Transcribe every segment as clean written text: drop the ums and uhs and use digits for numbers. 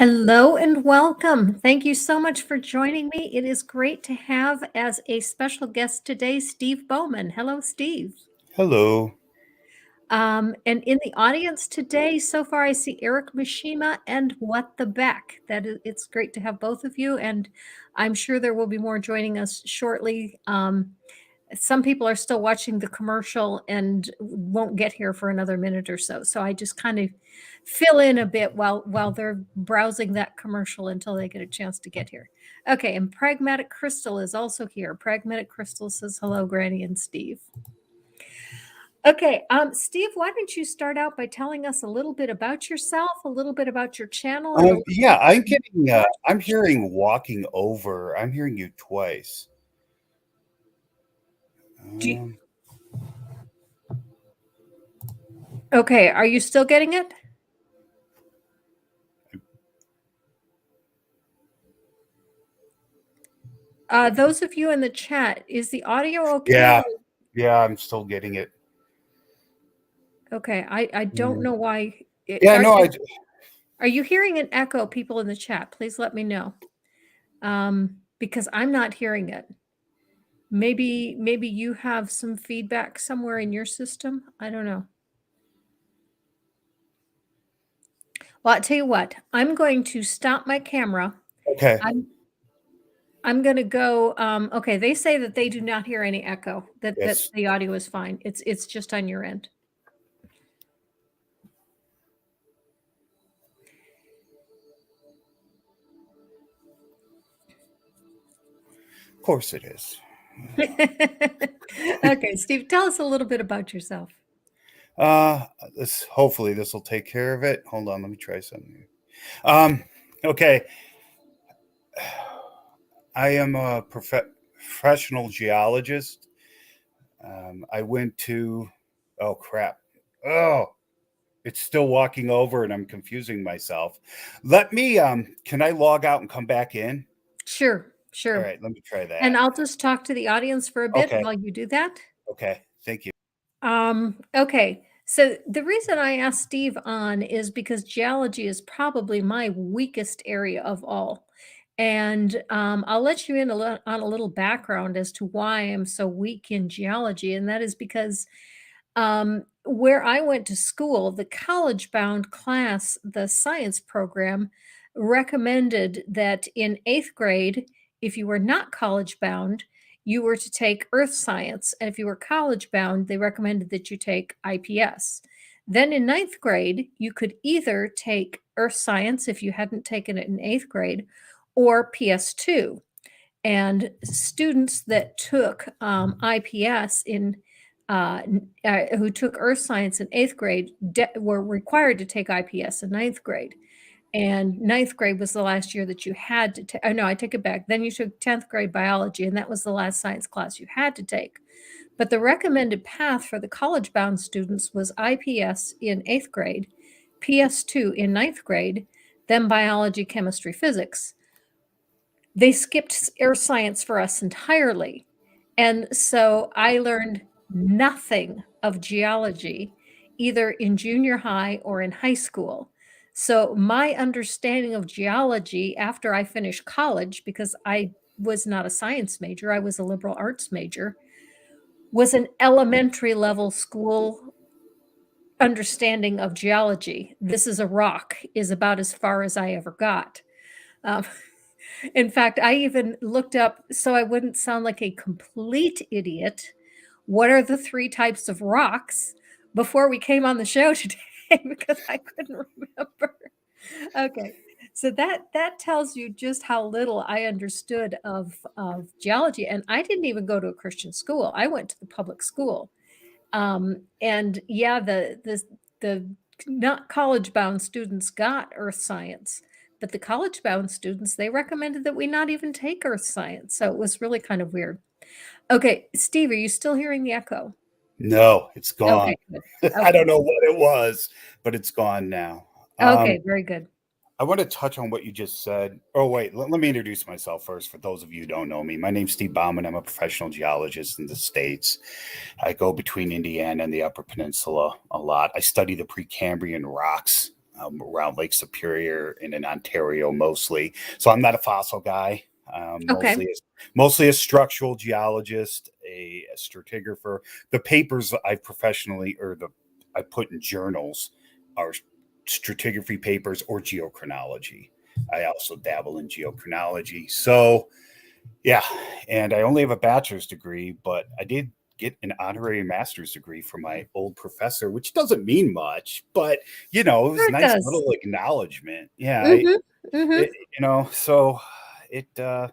Hello and welcome. Thank you so much for joining me. It is great to have as a special guest today, Steve Baumann. Hello, Steve. Hello. And in the audience today, so far I see Eric Mishima and What the Beck. It's great to have both of you, and I'm sure there will be more joining us shortly. Some people are still watching the commercial and won't get here for another minute or so. So I just kind of fill in a bit while they're browsing that commercial until they get a chance to get here. Okay, and Pragmatic Crystal is also here. Pragmatic Crystal says hello, Granny and Steve. Okay, Steve, why don't you start out by telling us a little bit about yourself, a little bit about your channel, and Yeah, I'm hearing walking over. I'm hearing you twice. you, okay, are you still getting it? Those of you in the chat, is the audio okay? Yeah, I'm still getting it. Okay, I don't know why. Are you hearing an echo, people in the chat? Please let me know. Because I'm not hearing it. Maybe you have some feedback somewhere in your system. I don't know. Well, I'll tell you what. I'm going to stop my camera. Okay. I'm going to go. Okay, they say that they do not hear any echo. That the audio is fine. It's just on your end. Of course it is. Okay, Steve, tell us a little bit about yourself. Hopefully this will take care of it. Hold on, let me try something. Okay. I am a professional geologist. I went to, oh crap. Oh, it's still walking over and I'm confusing myself. Let me, can I log out and come back in? Sure. All right, let me try that. And I'll just talk to the audience for a bit while you do that. Okay, thank you. Okay, so the reason I asked Steve on is because geology is probably my weakest area of all. And I'll let you in on a little background as to why I'm so weak in geology. And that is because where I went to school, the college-bound class, the science program, recommended that in 8th grade, if you were not college-bound, you were to take earth science. And if you were college-bound, they recommended that you take IPS. Then in 9th grade, you could either take earth science if you hadn't taken it in 8th grade, or PS2. And students that took IPS who took earth science in 8th grade were required to take IPS in 9th grade. And 9th grade was the last year that you had to take. Oh, no, I take it back. Then you took 10th grade biology, and that was the last science class you had to take. But the recommended path for the college-bound students was IPS in 8th grade, PS2 in 9th grade, then biology, chemistry, physics. They skipped earth science for us entirely. And so I learned nothing of geology, either in junior high or in high school. So my understanding of geology after I finished college, because I was not a science major, I was a liberal arts major, was an elementary level school understanding of geology. This is a rock is about as far as I ever got. In fact, I even looked up, so I wouldn't sound like a complete idiot, what are the 3 types of rocks before we came on the show today because I couldn't remember. Okay, so that tells you just how little I understood of geology. And I didn't even go to a Christian school. I went to the public school. And yeah, the not college-bound students got earth science, but the college-bound students, they recommended that we not even take earth science. So it was really kind of weird. Okay, Steve, are you still hearing the echo? No, it's gone. Okay. I don't know what it was, but it's gone now. Okay, very good. I want to touch on what you just said. Oh, wait, let me introduce myself first for those of you who don't know me. My name's Steve Baumann. I'm a professional geologist in the States. I go between Indiana and the Upper Peninsula a lot. I study the Precambrian rocks. around Lake Superior and in Ontario mostly. So I'm not a fossil guy. Okay. Mostly a structural geologist, a stratigrapher. The papers I professionally I put in journals are stratigraphy papers or geochronology. I also dabble in geochronology. So yeah, and I only have a bachelor's degree, but I did get an honorary master's degree from my old professor, which doesn't mean much, but it was Sure a it nice does. little acknowledgement. Yeah, Mhm. Mhm. so it the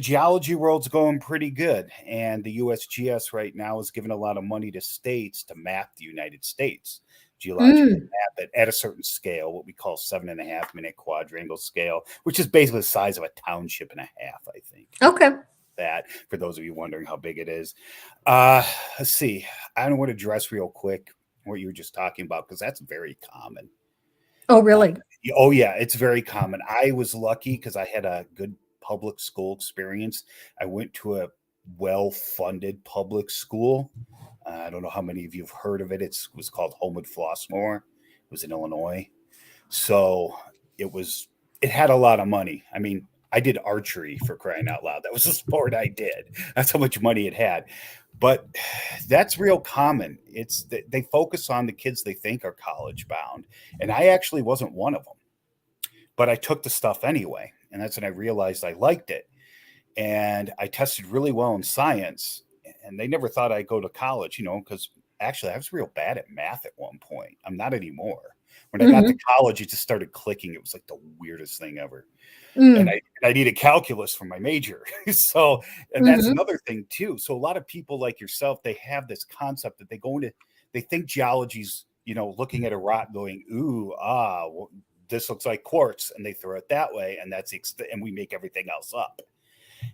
geology world's going pretty good, and the USGS right now is giving a lot of money to states to map the United States geologically Mm. map it at a certain scale, what we call 7.5 minute quadrangle scale, which is basically the size of a township and a half, I think. Okay. That for those of you wondering how big it is. Let's see. I want to address real quick what you were just talking about because that's very common. Oh, Uh, really? oh yeah, it's very common. I was lucky because I had a good public school experience. I went to a well-funded public school. I don't know how many of you have heard of it. It was called Homewood Flossmoor. It was in Illinois. So it was it had a lot of money. I mean, I did archery for crying out loud. That was a sport I did. That's how much money it had. But that's real common. They focus on the kids they think are college bound, and I actually wasn't one of them. But I took the stuff anyway, and that's when I realized I liked it. And I tested really well in science, and they never thought I'd go to college, because actually I was real bad at math at one point. I'm not anymore. When I got to Mhm. college, it just started clicking. It was like the weirdest thing ever. And Mm. I needed calculus for my major. So, and that's Mhm. another thing too. So a lot of people like yourself, they have this concept that they think geology's, looking at a rock going, ooh, well, this looks like quartz, and they throw it that way, and and we make everything else up.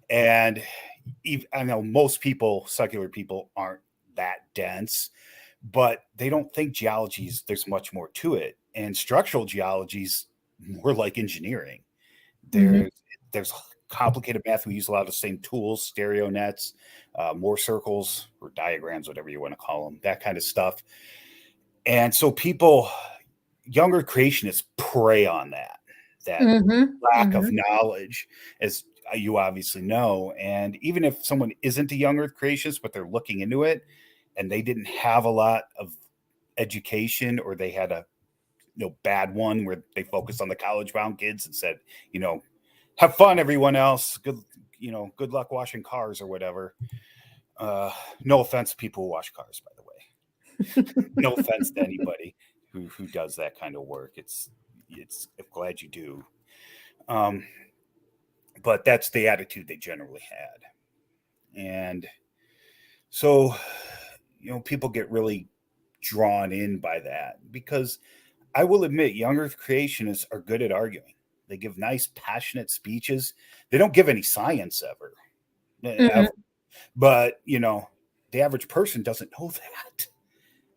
And I know most people, secular people, aren't that dense, but they don't think there's much more to it. And structural geology's more like engineering. Mhm. There's there's complicated math. We use a lot of the same tools, stereo nets, more circles or diagrams, whatever you want to call them, that kind of stuff. And so younger creationists prey on that Mhm. lack of Mhm. knowledge, as you obviously know. And even if someone isn't a young earth creationist, but they're looking into it and they didn't have a lot of education, or they had a bad one where they focused on the college bound kids and said, you know, have fun, everyone else. Good luck washing cars or whatever. Uh, no offense to people who wash cars, by the way. No offense to anybody who does that kind of work. I'm glad you do. Um, but that's the attitude they generally had. And so, people get really drawn in by that because I will admit, younger creationists are good at arguing. They give nice, passionate speeches. They don't give any science ever. Mhm. But, the average person doesn't know that,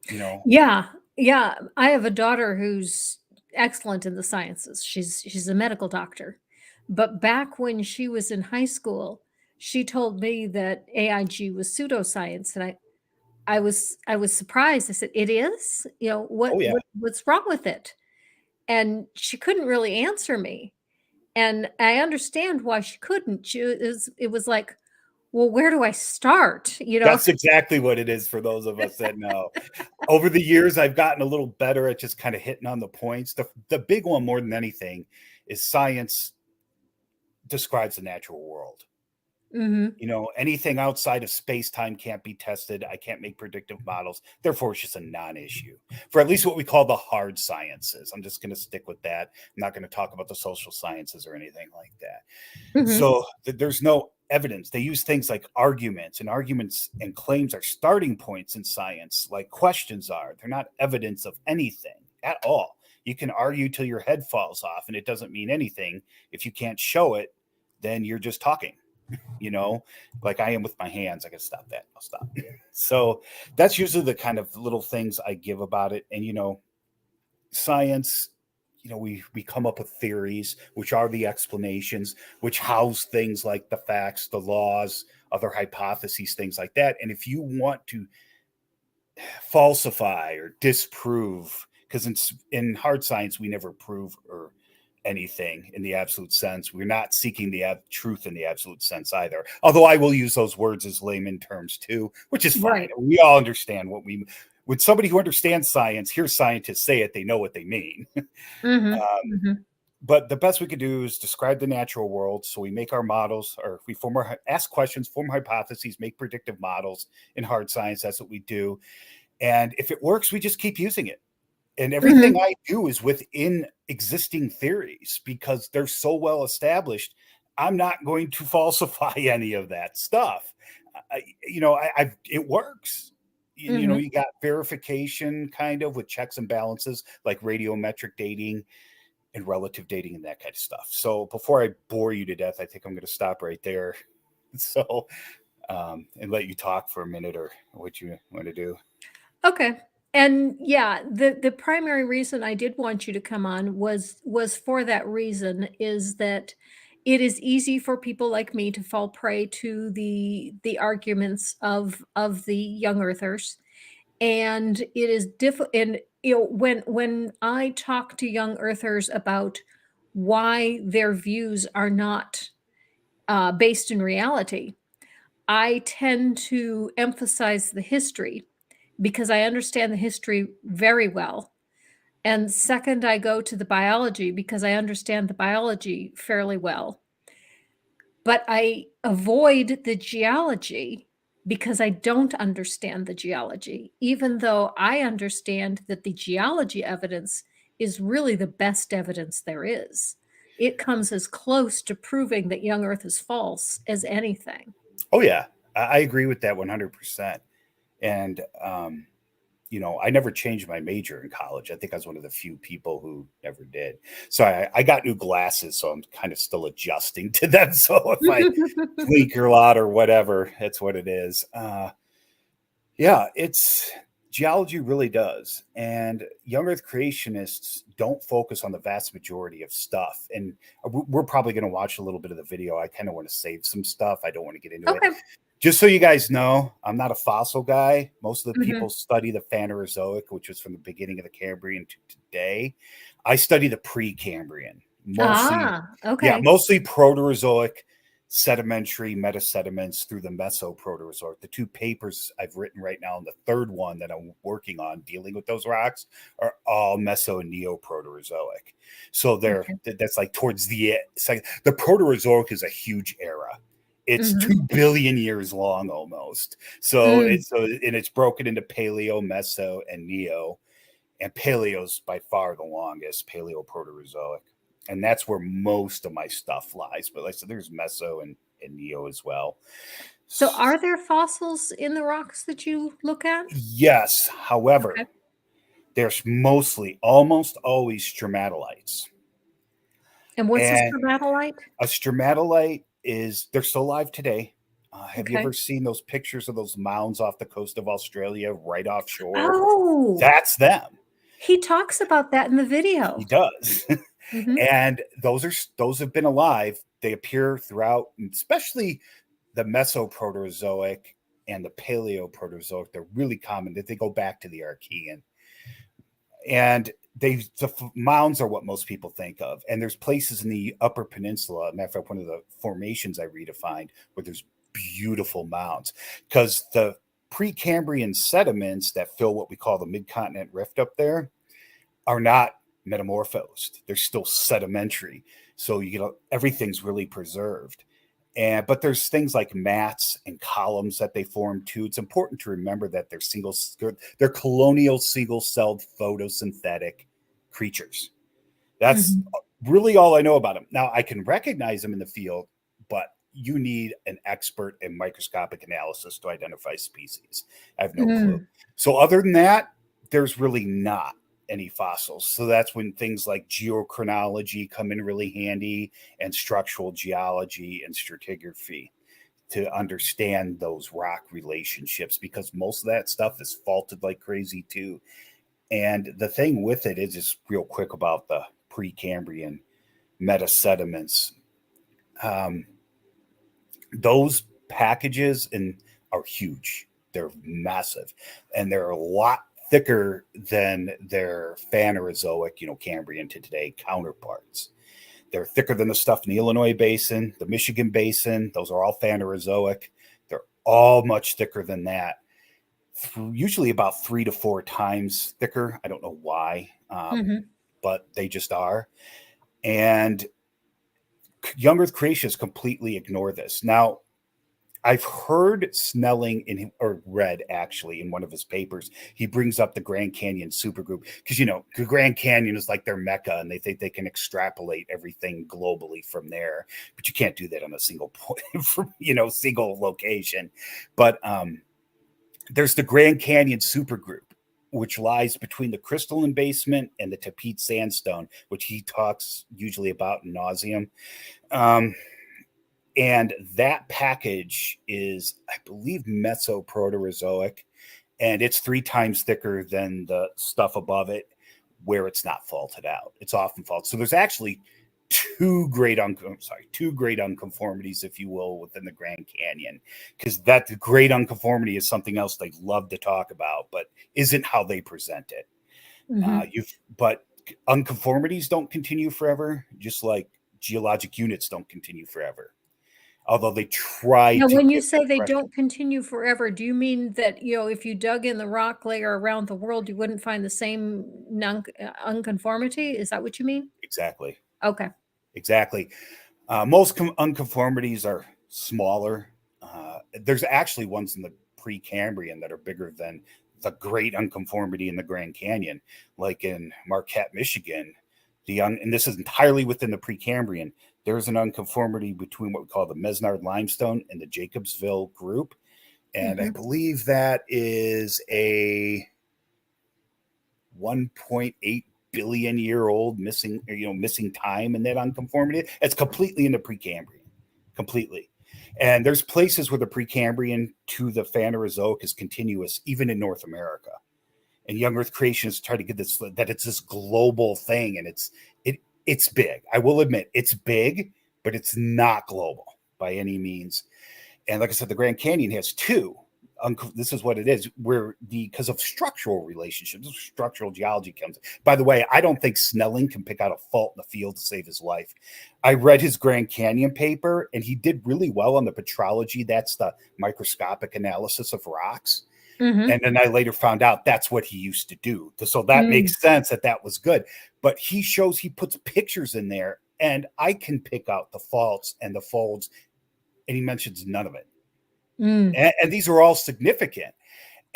you know. Yeah. Yeah. I have a daughter who's excellent in the sciences. She's a medical doctor. But back when she was in high school, she told me that AIG was pseudoscience, and I was surprised. I said, "It is? Oh, yeah. What's wrong with it?" And she couldn't really answer me. And I understand why she couldn't. It was like, "Well, where do I start?" You know? That's exactly what it is for those of us that know. Over the years, I've gotten a little better at just kind of hitting on the points. The big one, more than anything, is science describes the natural world. Mhm. Anything outside of space time can't be tested. I can't make predictive models. Therefore, it's just a non issue for at least what we call the hard sciences. I'm just going to stick with that. I'm not going to talk about the social sciences or anything like that. Mhm. So there's no evidence. They use things like arguments, and arguments and claims are starting points in science, like questions are. They're not evidence of anything at all. You can argue till your head falls off, and it doesn't mean anything. If you can't show it, then you're just talking, like I am with my hands. I can stop that. I'll stop. So that's usually the kind of little things I give about it. And, science, we come up with theories, which are the explanations, which house things like the facts, the laws, other hypotheses, things like that. And if you want to falsify or disprove because in hard science we never prove or anything in the absolute sense. We're not seeking the truth in the absolute sense either. Although I will use those words as layman terms too, which is fine. Right. We all understand what we. When somebody who understands science hears scientists say it, they know what they mean. Mm-hmm. um, Mm-hmm. but the best we could do is describe the natural world. So we make our models, or we ask questions, form hypotheses, make predictive models in hard science. That's what we do. And if it works, we just keep using it. And everything Mm-hmm. I do is within existing theories because they're so well established. I'm not going to falsify any of that stuff. It works. Mm-hmm. You got verification kind of with checks and balances like radiometric dating and relative dating and that kind of stuff. So before I bore you to death, I think I'm going to stop right there. So, and let you talk for a minute or what you want to do. Okay. And yeah, the primary reason I did want you to come on was for that reason, is that it is easy for people like me to fall prey to the arguments of the young earthers. And it is difficult. And when I talk to young earthers about why their views are not based in reality, I tend to emphasize the history because I understand the history very well. And second, I go to the biology because I understand the biology fairly well. But I avoid the geology because I don't understand the geology, even though I understand that the geology evidence is really the best evidence there is. It comes as close to proving that young Earth is false as anything. Oh yeah, I agree with that 100%. And I never changed my major in college. I think I was one of the few people who never did. So I got new glasses, so I'm kind of still adjusting to them. So if I blink a lot or whatever, that's what it is. Yeah, it's geology really does. And young earth creationists don't focus on the vast majority of stuff. And we're probably going to watch a little bit of the video. I kind of want to save some stuff. I don't want to get into it. Okay. Just so you guys know, I'm not a fossil guy. Most of the Mhm. people study the Phanerozoic, which was from the beginning of the Cambrian to today. I study the Precambrian, mostly, Ah, yeah, okay. mostly Proterozoic, sedimentary metasediments through the Mesoproterozoic. The two papers I've written right now, and the third one that I'm working on dealing with those rocks, are all Meso and Neoproterozoic. So Okay. that's like towards the second. The Proterozoic is a huge era. It's Mhm. 2 billion years long almost. So Mm. it's broken into Paleo, Meso, and Neo. And Paleo's by far the longest, Paleoproterozoic. And that's where most of my stuff lies. But like I said, there's Meso and Neo as well. So are there fossils in the rocks that you look at? Yes. However, Okay. there's almost always stromatolites. And what's a And stromatolite? a stromatolite they're still alive today. Have you Okay. ever seen those pictures of those mounds off the coast of Australia right offshore? Oh, That's them. he talks about that in the He video. does. Mhm. And those have been alive. They appear throughout, especially the Mesoproterozoic and the Paleoproterozoic. They're really common. That they go back to the Archean, and the mounds are what most people think of. And there's places in the Upper Peninsula. Matter of fact, one of the formations I redefined where there's beautiful mounds because the Precambrian sediments that fill what we call the mid-continent rift up there are not metamorphosed. They're still sedimentary. So everything's really preserved. But there's things like mats and columns that they form too. It's important to remember that they're colonial single-celled photosynthetic creatures. That's Mhm. really all I know about them. Now I can recognize them in the field, but you need an expert in microscopic analysis to identify species. I have no clue. Mm. So other than that, there's really not any fossils. So that's when things like geochronology come in really handy, and structural geology and stratigraphy to understand those rock relationships, because most of that stuff is faulted like crazy too. And the thing with it is just real quick about the Precambrian metasediments. Um, those packages are huge. They're massive, and they're a lot thicker than their Phanerozoic, Cambrian to today counterparts. They're thicker than the stuff in the Illinois Basin, the Michigan Basin. Those are all Phanerozoic. They're all much thicker than that. Usually about 3 to 4 times thicker. I don't know why, but they just are. And young Earth creationists completely ignore this. Now, I've heard Snelling or read actually in one of his papers, he brings up the Grand Canyon supergroup because, the Grand Canyon is like their mecca and they think they can extrapolate everything globally from there. But you can't do that on a single point, single location. But there's the Grand Canyon supergroup, which lies between the crystalline basement and the Tapete sandstone, which he talks usually about in nauseam. And that package is, I believe, Mesoproterozoic, and it's 3 times thicker than the stuff above it where it's not faulted out. It's often faulted. So there's actually two great unconformities, if you will, within the Grand Canyon, because that great unconformity is something else they love to talk about, but isn't how they present it. But unconformities don't continue forever, just like geologic units don't continue forever. Although they try now, to. when you say they don't continue forever, do you mean that, if you dug in the rock layer around the world, you wouldn't find the same unconformity? Is that what you mean? Exactly. Okay. Exactly. Most unconformities are smaller. There's actually ones in the Precambrian that are bigger than the great unconformity in the Grand Canyon, like in Marquette, Michigan. And this is entirely within the Precambrian. There's an unconformity between what we call the Mesnard limestone and the Jacobsville group. And I believe that is a 1.8 billion year old missing time in that unconformity. It's completely in the Precambrian, completely. And there's places where the Precambrian to the Phanerozoic is continuous, even in North America. And young Earth creationists try to get this, that it's this global thing, and it's big. I will admit it's big, but it's not global by any means. And like I said, the Grand Canyon has 2. This is what it is, because of structural relationships, structural geology comes. By the way, I don't think Snelling can pick out a fault in the field to save his life. I read his Grand Canyon paper, and he did really well on the petrology. That's the microscopic analysis of rocks. And then I later found out that's what he used to do. So that makes sense that was good. But he puts pictures in there, and I can pick out the faults and the folds, and he mentions none of it. And these are all significant.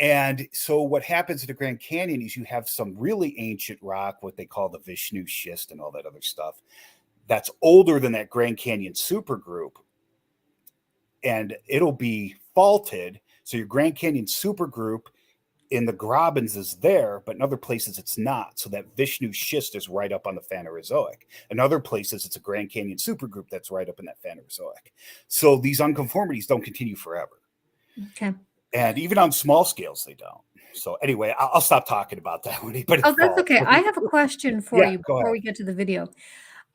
And so what happens in the Grand Canyon is you have some really ancient rock, what they call the Vishnu schist and all that other stuff, that's older than that Grand Canyon supergroup. And it'll be faulted. So your Grand Canyon supergroup in the Grabens is there, but in other places it's not. So that Vishnu schist is right up on the Phanerozoic. In other places, it's a Grand Canyon supergroup that's right up in that Phanerozoic. So these unconformities don't continue forever. Okay. And even on small scales, they don't. So anyway, I'll stop talking about that one. But that's okay. I have a question for you before we get to the video.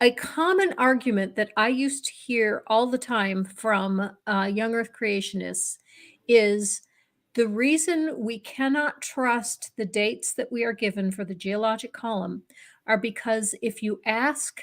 A common argument that I used to hear all the time from young Earth creationists is the reason we cannot trust the dates that we are given for the geologic column are because if you ask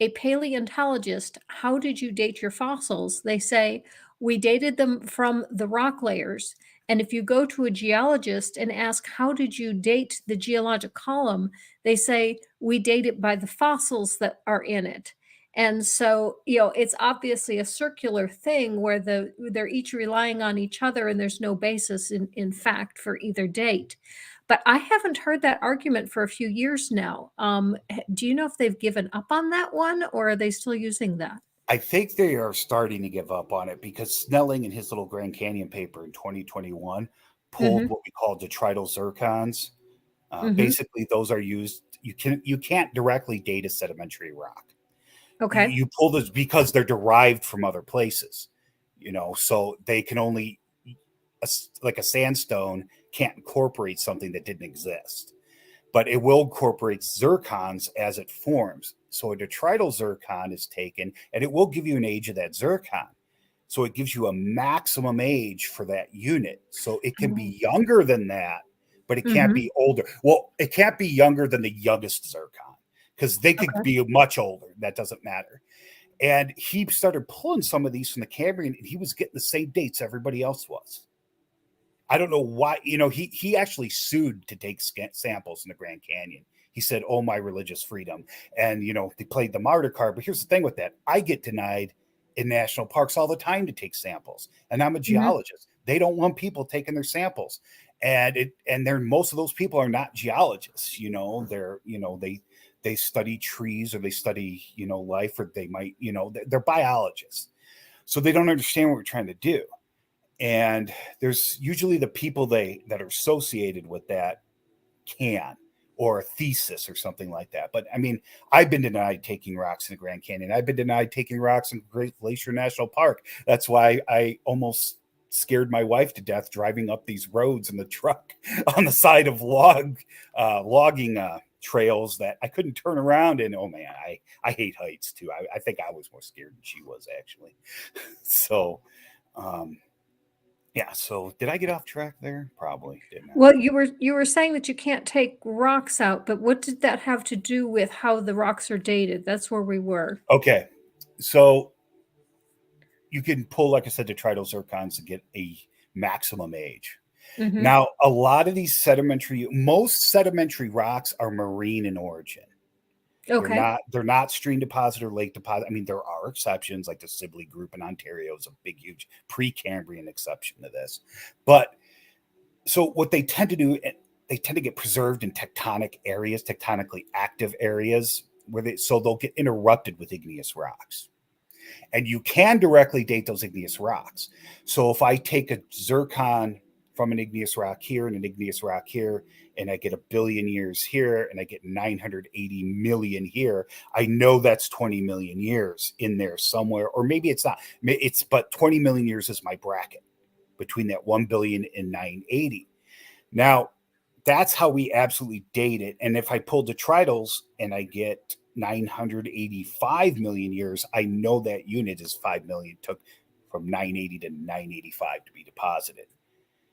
a paleontologist, how did you date your fossils? They say, we dated them from the rock layers. And if you go to a geologist and ask, how did you date the geologic column? They say, we date it by the fossils that are in it. And so, it's obviously a circular thing where they're each relying on each other and there's no basis in fact for either date. But I haven't heard that argument for a few years now. Do you know if they've given up on that one, or are they still using that? I think they are starting to give up on it because Snelling in his little Grand Canyon paper in 2021 pulled what we call detrital zircons. Basically, those are used. You can't directly date a sedimentary rock. Okay. You pull those because they're derived from other places. So they can only, like a sandstone can't incorporate something that didn't exist, but it will incorporate zircons as it forms. So a detrital zircon is taken and it will give you an age of that zircon. So it gives you a maximum age for that unit. So it can be younger than that, but it can't Mm-hmm. be older. Well, it can't be younger than the youngest zircon because they could Okay. be much older. That doesn't matter. And he started pulling some of these from the Cambrian, and he was getting the same dates everybody else was. I don't know why. He actually sued to take samples in the Grand Canyon. He said, "Oh, my religious freedom," and they played the martyr card. But here's the thing with that: I get denied in national parks all the time to take samples, and I'm a Mm-hmm. geologist. They don't want people taking their samples, and they're most of those people are not geologists. They study trees or they study life, or they might they're biologists, so they don't understand what we're trying to do. And there's usually the people that are associated with that can, or a thesis or something like that. But I mean, I've been denied taking rocks in the Grand Canyon. I've been denied taking rocks in Great Glacier National Park. That's why I almost scared my wife to death driving up these roads in the truck on the side of logging trails that I couldn't turn around in. Oh man, I hate heights too. I think I was more scared than she was actually. So yeah, so did I get off track there? Probably, didn't I? Well, you were saying that you can't take rocks out, but what did that have to do with how the rocks are dated? That's where we were. Okay, so you can pull, like I said, detrital zircons to get a maximum age. Mm-hmm. Now, most sedimentary rocks are marine in origin. Okay. They're not stream deposit or lake deposit. I mean, there are exceptions, like the Sibley Group in Ontario is a big, huge Precambrian exception to this. But so what they tend to do, they tend to get preserved in tectonic areas, tectonically active areas, so they'll get interrupted with igneous rocks. And you can directly date those igneous rocks. So if I take a zircon from an igneous rock here and an igneous rock here, and I get 1 billion years here, and I get 980 million here, I know that's 20 million years in there somewhere, or maybe it's not. But 20 million years is my bracket between that 1 billion and 980. Now, that's how we absolutely date it. And if I pull detritus and I get 985 million years, I know that unit is 5 million, took from 980 to 985 to be deposited.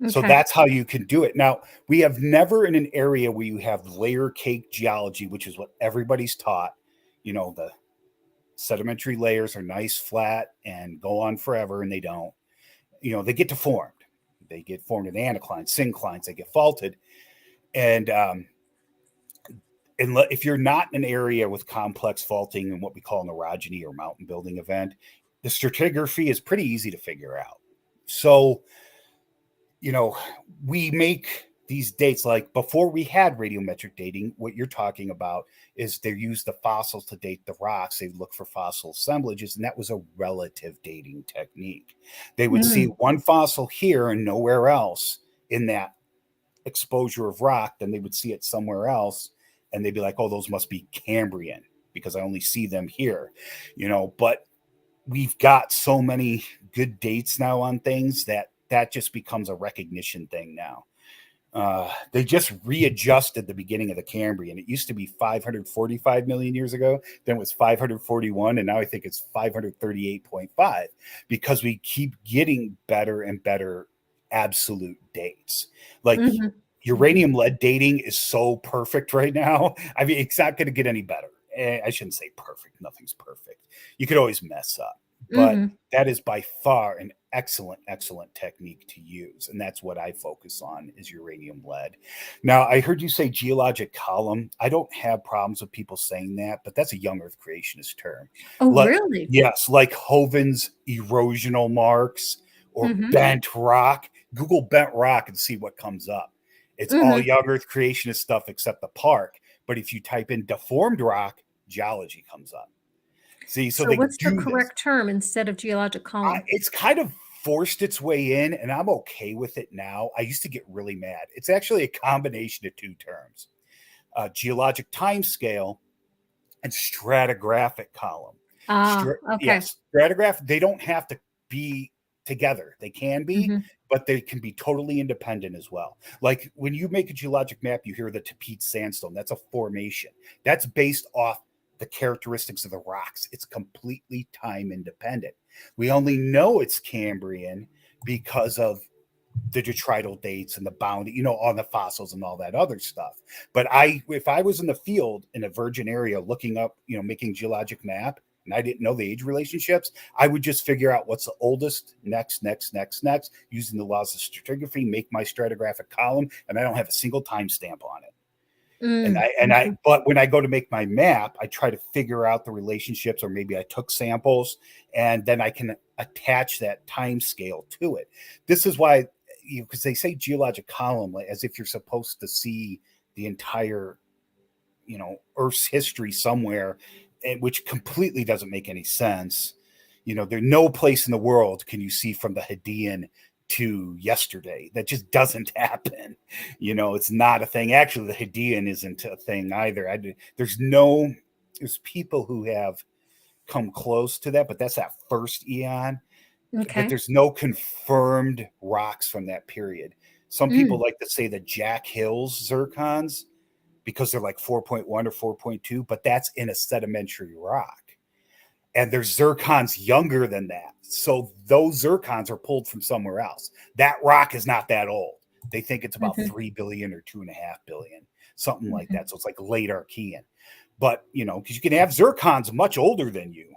So Okay. that's how you can do it. Now, we have never in an area where you have layer cake geology, which is what everybody's taught. The sedimentary layers are nice, flat, and go on forever, and they don't. They get deformed. They get formed in anticlines, synclines, they get faulted. And if you're not in an area with complex faulting and what we call an orogeny or mountain building event, the stratigraphy is pretty easy to figure out. So, we make these dates like before we had radiometric dating. What you're talking about is they used the fossils to date the rocks. They look for fossil assemblages, and that was a relative dating technique. They would see Mm. one fossil here and nowhere else in that exposure of rock, then they would see it somewhere else and they'd be like, oh, those must be Cambrian because I only see them here, but we've got so many good dates now on things that just becomes a recognition thing now. They just readjusted the beginning of the Cambrian. It used to be 545 million years ago. Then it was 541. And now I think it's 538.5 because we keep getting better and better absolute dates. Like Mm-hmm. Mm-hmm. uranium lead dating is so perfect right now. I mean, it's not going to get any better. I shouldn't say perfect. Nothing's perfect. You could always mess up, but Mm-hmm. that is by far an excellent technique to use. And that's what I focus on is uranium lead. Now, I heard you say geologic column. I don't have problems with people saying that, but that's a young earth creationist term. Oh, Like, really? yes, like Hovind's erosional marks or Mm-hmm. bent rock. Google bent rock and see what comes up. It's all Mm-hmm. young earth creationist stuff except the park. But if you type in deformed rock, geology comes up. See, so So they what's the do this. correct term instead of geologic column? It's kind of forced its way in, and I'm okay with it now. I used to get really mad. It's actually a combination of two terms: geologic time scale and stratigraphic column. Ah, okay. Yes, stratigraph, they don't have to be together. They can be, Mm-hmm. but they can be totally independent as well. Like when you make a geologic map, you hear the Tapete sandstone. That's a formation. That's based off the characteristics of the rocks. It's completely time independent. We only know it's Cambrian because of the detrital dates and the boundary, you know, on the fossils and all that other stuff. But if I was in the field in a virgin area looking up, you know, making geologic map, and I didn't know the age relationships, I would just figure out what's the oldest, next, using the laws of stratigraphy, make my stratigraphic column, and I don't have a single timestamp on it. But when I go to make my map, I try to figure out the relationships, or maybe I took samples, and then I can attach that time scale to it. This is why, because they say geologic column as if you're supposed to see the entire, you know, Earth's history somewhere, which completely doesn't make any sense. You know, there's no place in the world can you see from the Hadean to yesterday. That just doesn't happen. You know, it's not a thing. Actually, the Hadean isn't a thing either. There's people who have come close to that, but that's that first eon. Okay. But there's no confirmed rocks from that period. Some people like to say the Jack Hills zircons because they're like 4.1 or 4.2, but that's in a sedimentary rock. And there's zircons younger than that. So those zircons are pulled from somewhere else. That rock is not that old. They think it's about 3 billion or 2.5 billion, something like that. So it's like late Archean. But, you know, because you can have zircons much older than you.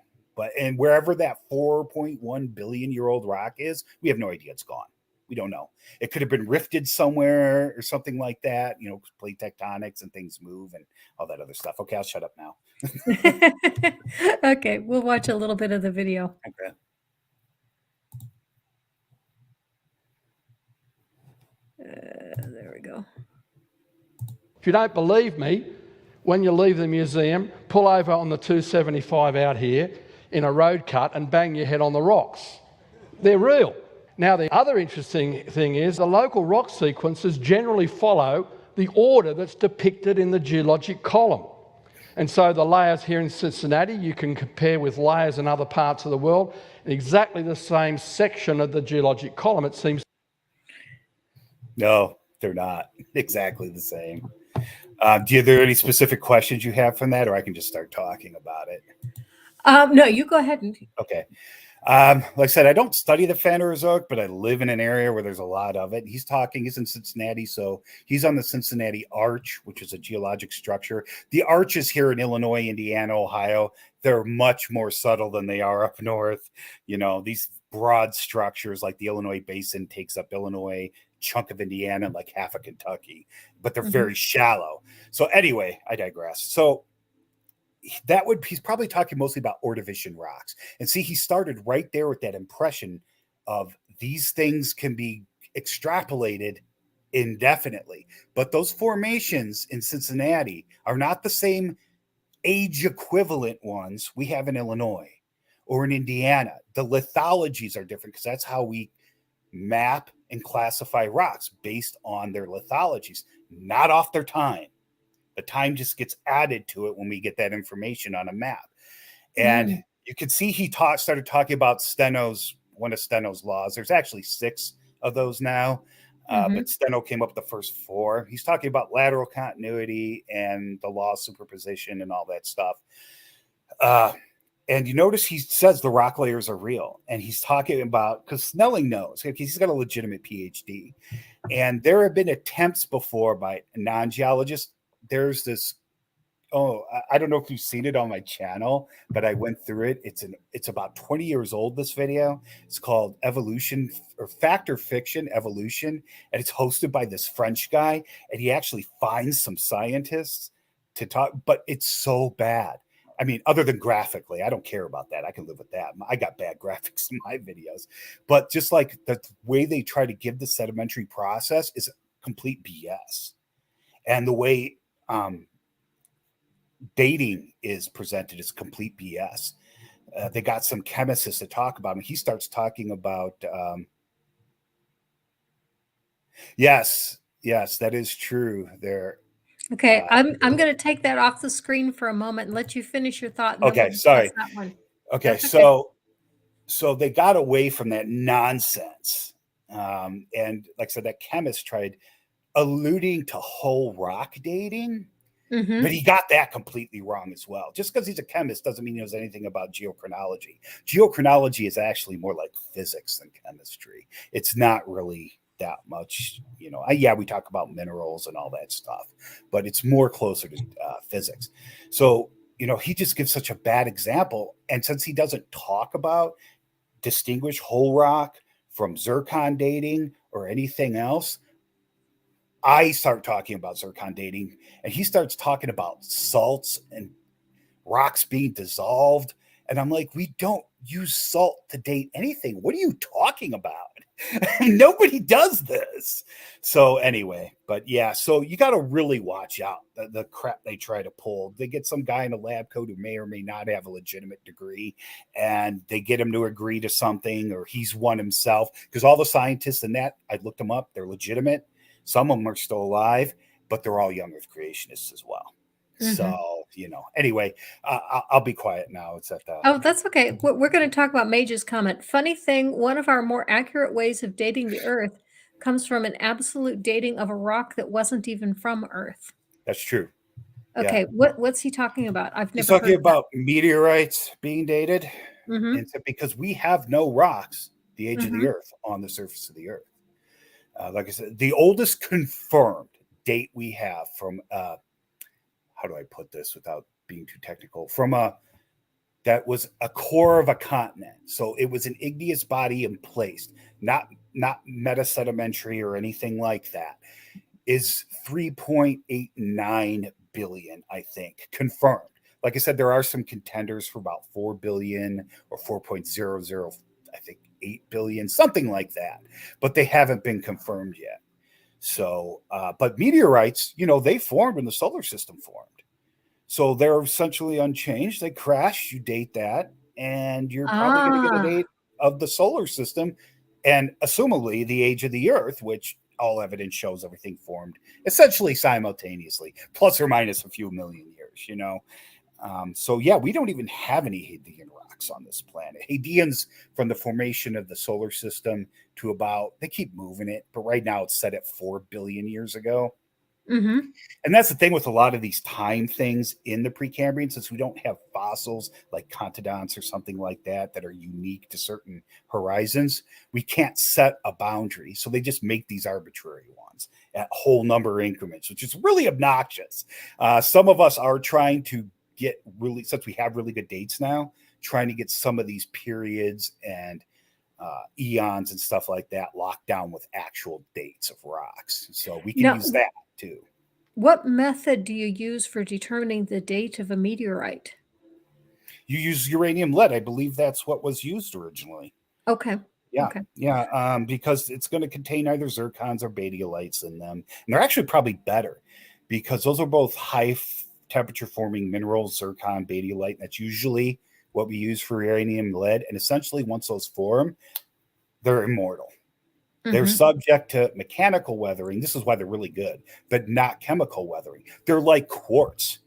And wherever that 4.1 billion year old rock is, we have no idea it's gone. We don't know. It could have been rifted somewhere or something like that. You know, plate tectonics and things move and all that other stuff. Okay, I'll shut up now. Okay, we'll watch a little bit of the video. Okay. There we go. If you don't believe me, when you leave the museum, pull over on the 275 out here in a road cut and bang your head on the rocks. They're real. Now, the other interesting thing is the local rock sequences generally follow the order that's depicted in the geologic column. And so the layers here in Cincinnati, you can compare with layers in other parts of the world, in exactly the same section of the geologic column, it seems. No, they're not exactly the same. Are there any specific questions you have from that, or I can just start talking about it? No, you go ahead. Okay. Like I said, I don't study the Phanerozoic, but I live in an area where there's a lot of it. He's in Cincinnati, so he's on the Cincinnati Arch, which is a geologic structure. The arches here in Illinois, Indiana, Ohio, they're much more subtle than they are up north. You know, these broad structures like the Illinois Basin takes up Illinois, chunk of Indiana, like half of Kentucky, but they're very shallow. So anyway, I digress. So he's probably talking mostly about Ordovician rocks. And see, he started right there with that impression of these things can be extrapolated indefinitely. But those formations in Cincinnati are not the same age equivalent ones we have in Illinois or in Indiana. The lithologies are different because that's how we map and classify rocks, based on their lithologies, not off their time. The time just gets added to it when we get that information on a map. And you can see he started talking about one of Steno's laws. There's actually 6 of those now, but Steno came up with the first 4. He's talking about lateral continuity and the law of superposition and all that stuff. And you notice he says the rock layers are real. And he's talking about, because Snelling knows, okay, he's got a legitimate PhD. And there have been attempts before by non-geologists. There's this, I don't know if you've seen it on my channel, but I went through it. It's about 20 years old, this video. It's called Evolution, or Fact or Fiction Evolution. And it's hosted by this French guy. And he actually finds some scientists to talk, but it's so bad. I mean, other than graphically, I don't care about that. I can live with that. I got bad graphics in my videos. But just like the way they try to give the sedimentary process is complete BS. And the way dating is presented is complete BS. They got some chemists to talk about him. He starts talking about, yes, that is true. There. Okay, I'm going to take that off the screen for a moment and let you finish your thought. And okay, we'll sorry. that one. Okay, so they got away from that nonsense. And like I said, that chemist tried alluding to whole rock dating, but he got that completely wrong as well. Just because he's a chemist doesn't mean he knows anything about geochronology. Geochronology is actually more like physics than chemistry. It's not really that much. Yeah, we talk about minerals and all that stuff, but it's more closer to physics. So, he just gives such a bad example. And since he doesn't talk about distinguish whole rock from zircon dating or anything else, I start talking about zircon dating, and he starts talking about salts and rocks being dissolved. And I'm like, we don't use salt to date anything. What are you talking about? Nobody does this. So anyway, but yeah, so you got to really watch out the crap they try to pull. They get some guy in a lab coat who may or may not have a legitimate degree, and they get him to agree to something, or he's one himself. Because all the scientists in that, I looked them up, they're legitimate. Some of them are still alive, but they're all young earth creationists as well. Mhm. So, anyway, I'll be quiet now. It's at the. Oh, that's okay. We're going to talk about Mage's comment. Funny thing, one of our more accurate ways of dating the Earth comes from an absolute dating of a rock that wasn't even from Earth. That's true. Okay, Yeah. what's he talking about? I've He's never talking heard about meteorites being dated. Mm-hmm. And so because we have no rocks, the age of Mm-hmm. the Earth on the surface of the Earth. Like I said, the oldest confirmed date we have from, how do I put this without being too technical? That was a core of a continent. So it was an igneous body in place, not metasedimentary or anything like that, is 3.89 billion, I think, confirmed. Like I said, there are some contenders for about 4 billion or 4.00, I think 8 billion, something like that. But they haven't been confirmed yet. So, but meteorites, they formed when the solar system formed. So they're essentially unchanged. They crash, you date that, and you're probably going to get a date of the solar system and assumably the age of the Earth, which all evidence shows everything formed essentially simultaneously, plus or minus a few million years, So yeah, we don't even have any Hadean rocks on this planet. Hadeans from the formation of the solar system to about, they keep moving it, but right now it's set at 4 billion years ago. Mm-hmm. And that's the thing with a lot of these time things in the Precambrian, since we don't have fossils like contodonts or something like that are unique to certain horizons, we can't set a boundary. So they just make these arbitrary ones at whole number increments, which is really obnoxious. Some of us are trying to get really, since we have really good dates now, trying to get some of these periods and eons and stuff like that locked down with actual dates of rocks. So we can use that too. What method do you use for determining the date of a meteorite? You use uranium lead. I believe that's what was used originally. Okay. Yeah. Okay. Yeah. Because it's going to contain either zircons or badiolites in them. And they're actually probably better because those are both high temperature forming minerals, zircon, badiolite. That's usually what we use for uranium lead. And essentially, once those form, they're immortal. They're subject to mechanical weathering. This is why they're really good, but not chemical weathering. They're like quartz.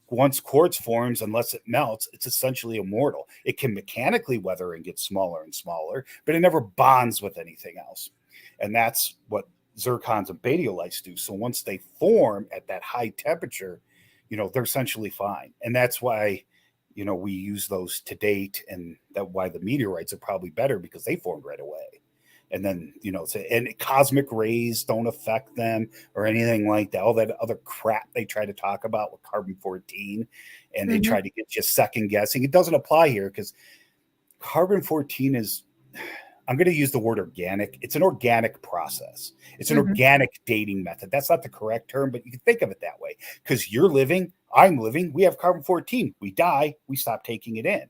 Once quartz forms, unless it melts, it's essentially immortal. It can mechanically weather and get smaller and smaller, but it never bonds with anything else. And that's what zircons and badiolites do. So once they form at that high temperature, they're essentially fine. And that's why, we use those to date, and that's why the meteorites are probably better because they formed right away. And then, and cosmic rays don't affect them or anything like that. All that other crap they try to talk about with carbon-14, and they try to get you second guessing. It doesn't apply here because carbon-14 is, I'm going to use the word organic. It's an organic process. It's an organic dating method. That's not the correct term, but you can think of it that way because you're living, I'm living, we have carbon-14. We die, we stop taking it in.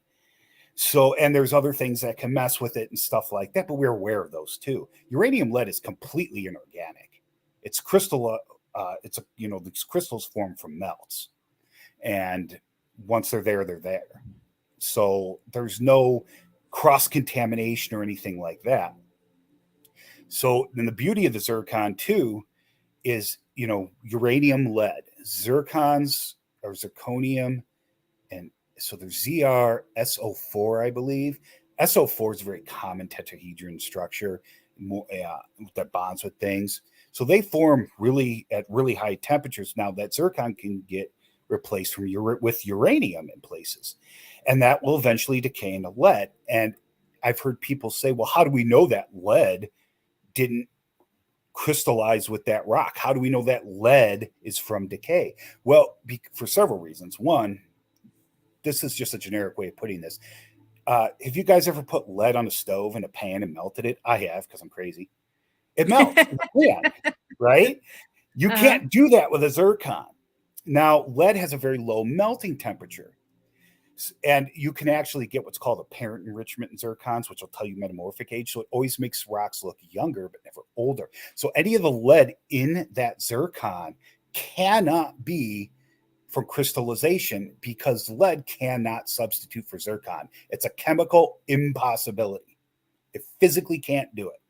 So, and there's other things that can mess with it and stuff like that, but we're aware of those too. Uranium lead is completely inorganic. It's crystal. These crystals form from melts, and once they're there, they're there. So there's no cross contamination or anything like that. So then the beauty of the zircon too is, uranium lead, zircons or zirconium, and so there's ZrSO4, I believe. SO4 is a very common tetrahedron structure that bonds with things. So they form at really high temperatures. Now that zircon can get replaced with uranium in places, and that will eventually decay into lead. And I've heard people say, well, how do we know that lead didn't crystallized with that rock. How do we know that lead is from decay? Well, for several reasons. One, this is just a generic way of putting this. Have you guys ever put lead on a stove in a pan and melted it? I have, because I'm crazy. It melts, right? You can't do that with a zircon. Now, lead has a very low melting temperature. And you can actually get what's called apparent enrichment in zircons, which will tell you metamorphic age. So it always makes rocks look younger, but never older. So any of the lead in that zircon cannot be from crystallization, because lead cannot substitute for zircon. It's a chemical impossibility. It physically can't do it.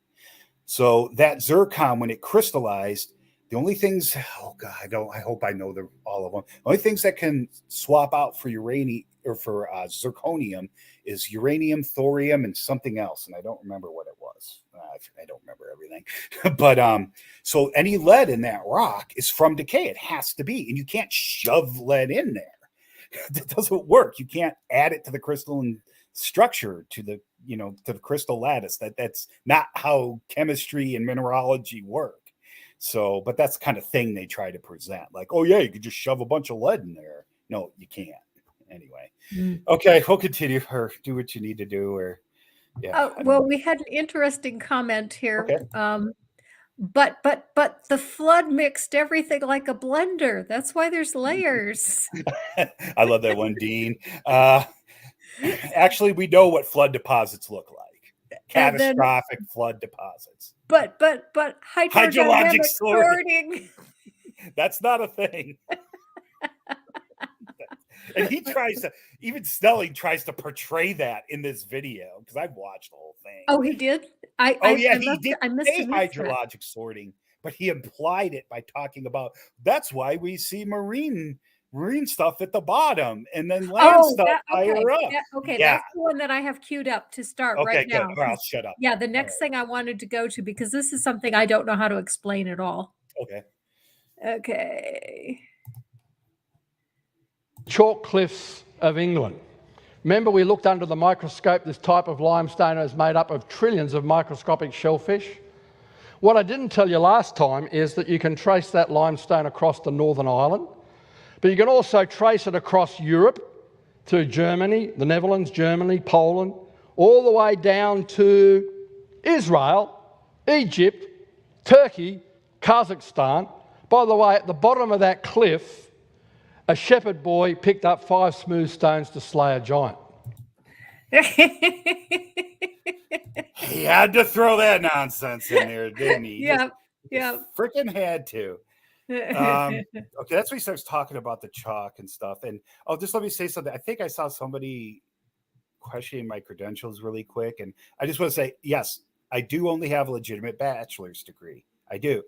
So that zircon, when it crystallized, the only things, oh God, I hope I know all of them. The only things that can swap out for uranium or for zirconium is uranium, thorium, and something else. And I don't remember what it was. I don't remember everything. But so any lead in that rock is from decay. It has to be. And you can't shove lead in there. That doesn't work. You can't add it to the crystalline structure, to the crystal lattice. That's not how chemistry and mineralogy work. So, but that's the kind of thing they try to present. Like, oh yeah, you could just shove a bunch of lead in there. No, you can't. Anyway. Okay, we'll continue, or do what you need to do, or yeah. Well, we had an interesting comment here. Okay. But the flood mixed everything like a blender. That's why there's layers. I love that one, Dean. Actually, we know what flood deposits look like. Catastrophic flood deposits. But hydrodynamic sorting. That's not a thing. And he tries to, even Snelling tries to portray that in this video, because I've watched the whole thing. Oh, he did? He did say hydrologic sorting, but he implied it by talking about, that's why we see marine stuff at the bottom and then land stuff higher up. That's the one that I have queued up to start right now. Good. I'll shut up. Yeah, the next thing I wanted to go to, because this is something I don't know how to explain at all. Okay. Chalk cliffs of England. Remember, we looked under the microscope. This type of limestone is made up of trillions of microscopic shellfish. What I didn't tell you last time is that you can trace that limestone across the Northern Ireland, but you can also trace it across Europe to Germany, the Netherlands, Germany, Poland, all the way down to Israel, Egypt, Turkey, Kazakhstan. By the way, at the bottom of that cliff, a shepherd boy picked up 5 smooth stones to slay a giant. He had to throw that nonsense in there, didn't he? Yeah. Freaking had to. Okay, that's when he starts talking about the chalk and stuff. And just let me say something. I think I saw somebody questioning my credentials really quick. And I just want to say, yes, I do only have a legitimate bachelor's degree. I do.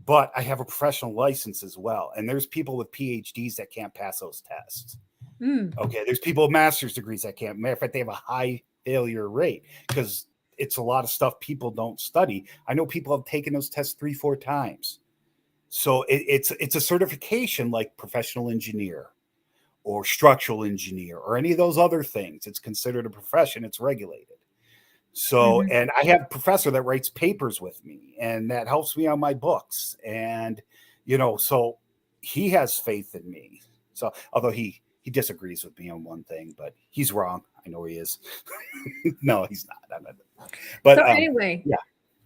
But I have a professional license as well. And there's people with PhDs that can't pass those tests. Okay, there's people with master's degrees that can't. Matter of fact, they have a high failure rate because it's a lot of stuff people don't study. I know people have taken those tests 3-4 times. So it's a certification like professional engineer or structural engineer or any of those other things. It's considered a profession. It's regulated. So, and I have a professor that writes papers with me and that helps me on my books. And, so he has faith in me. So, although he disagrees with me on one thing, but he's wrong. I know he is. No, he's not. But so anyway, yeah.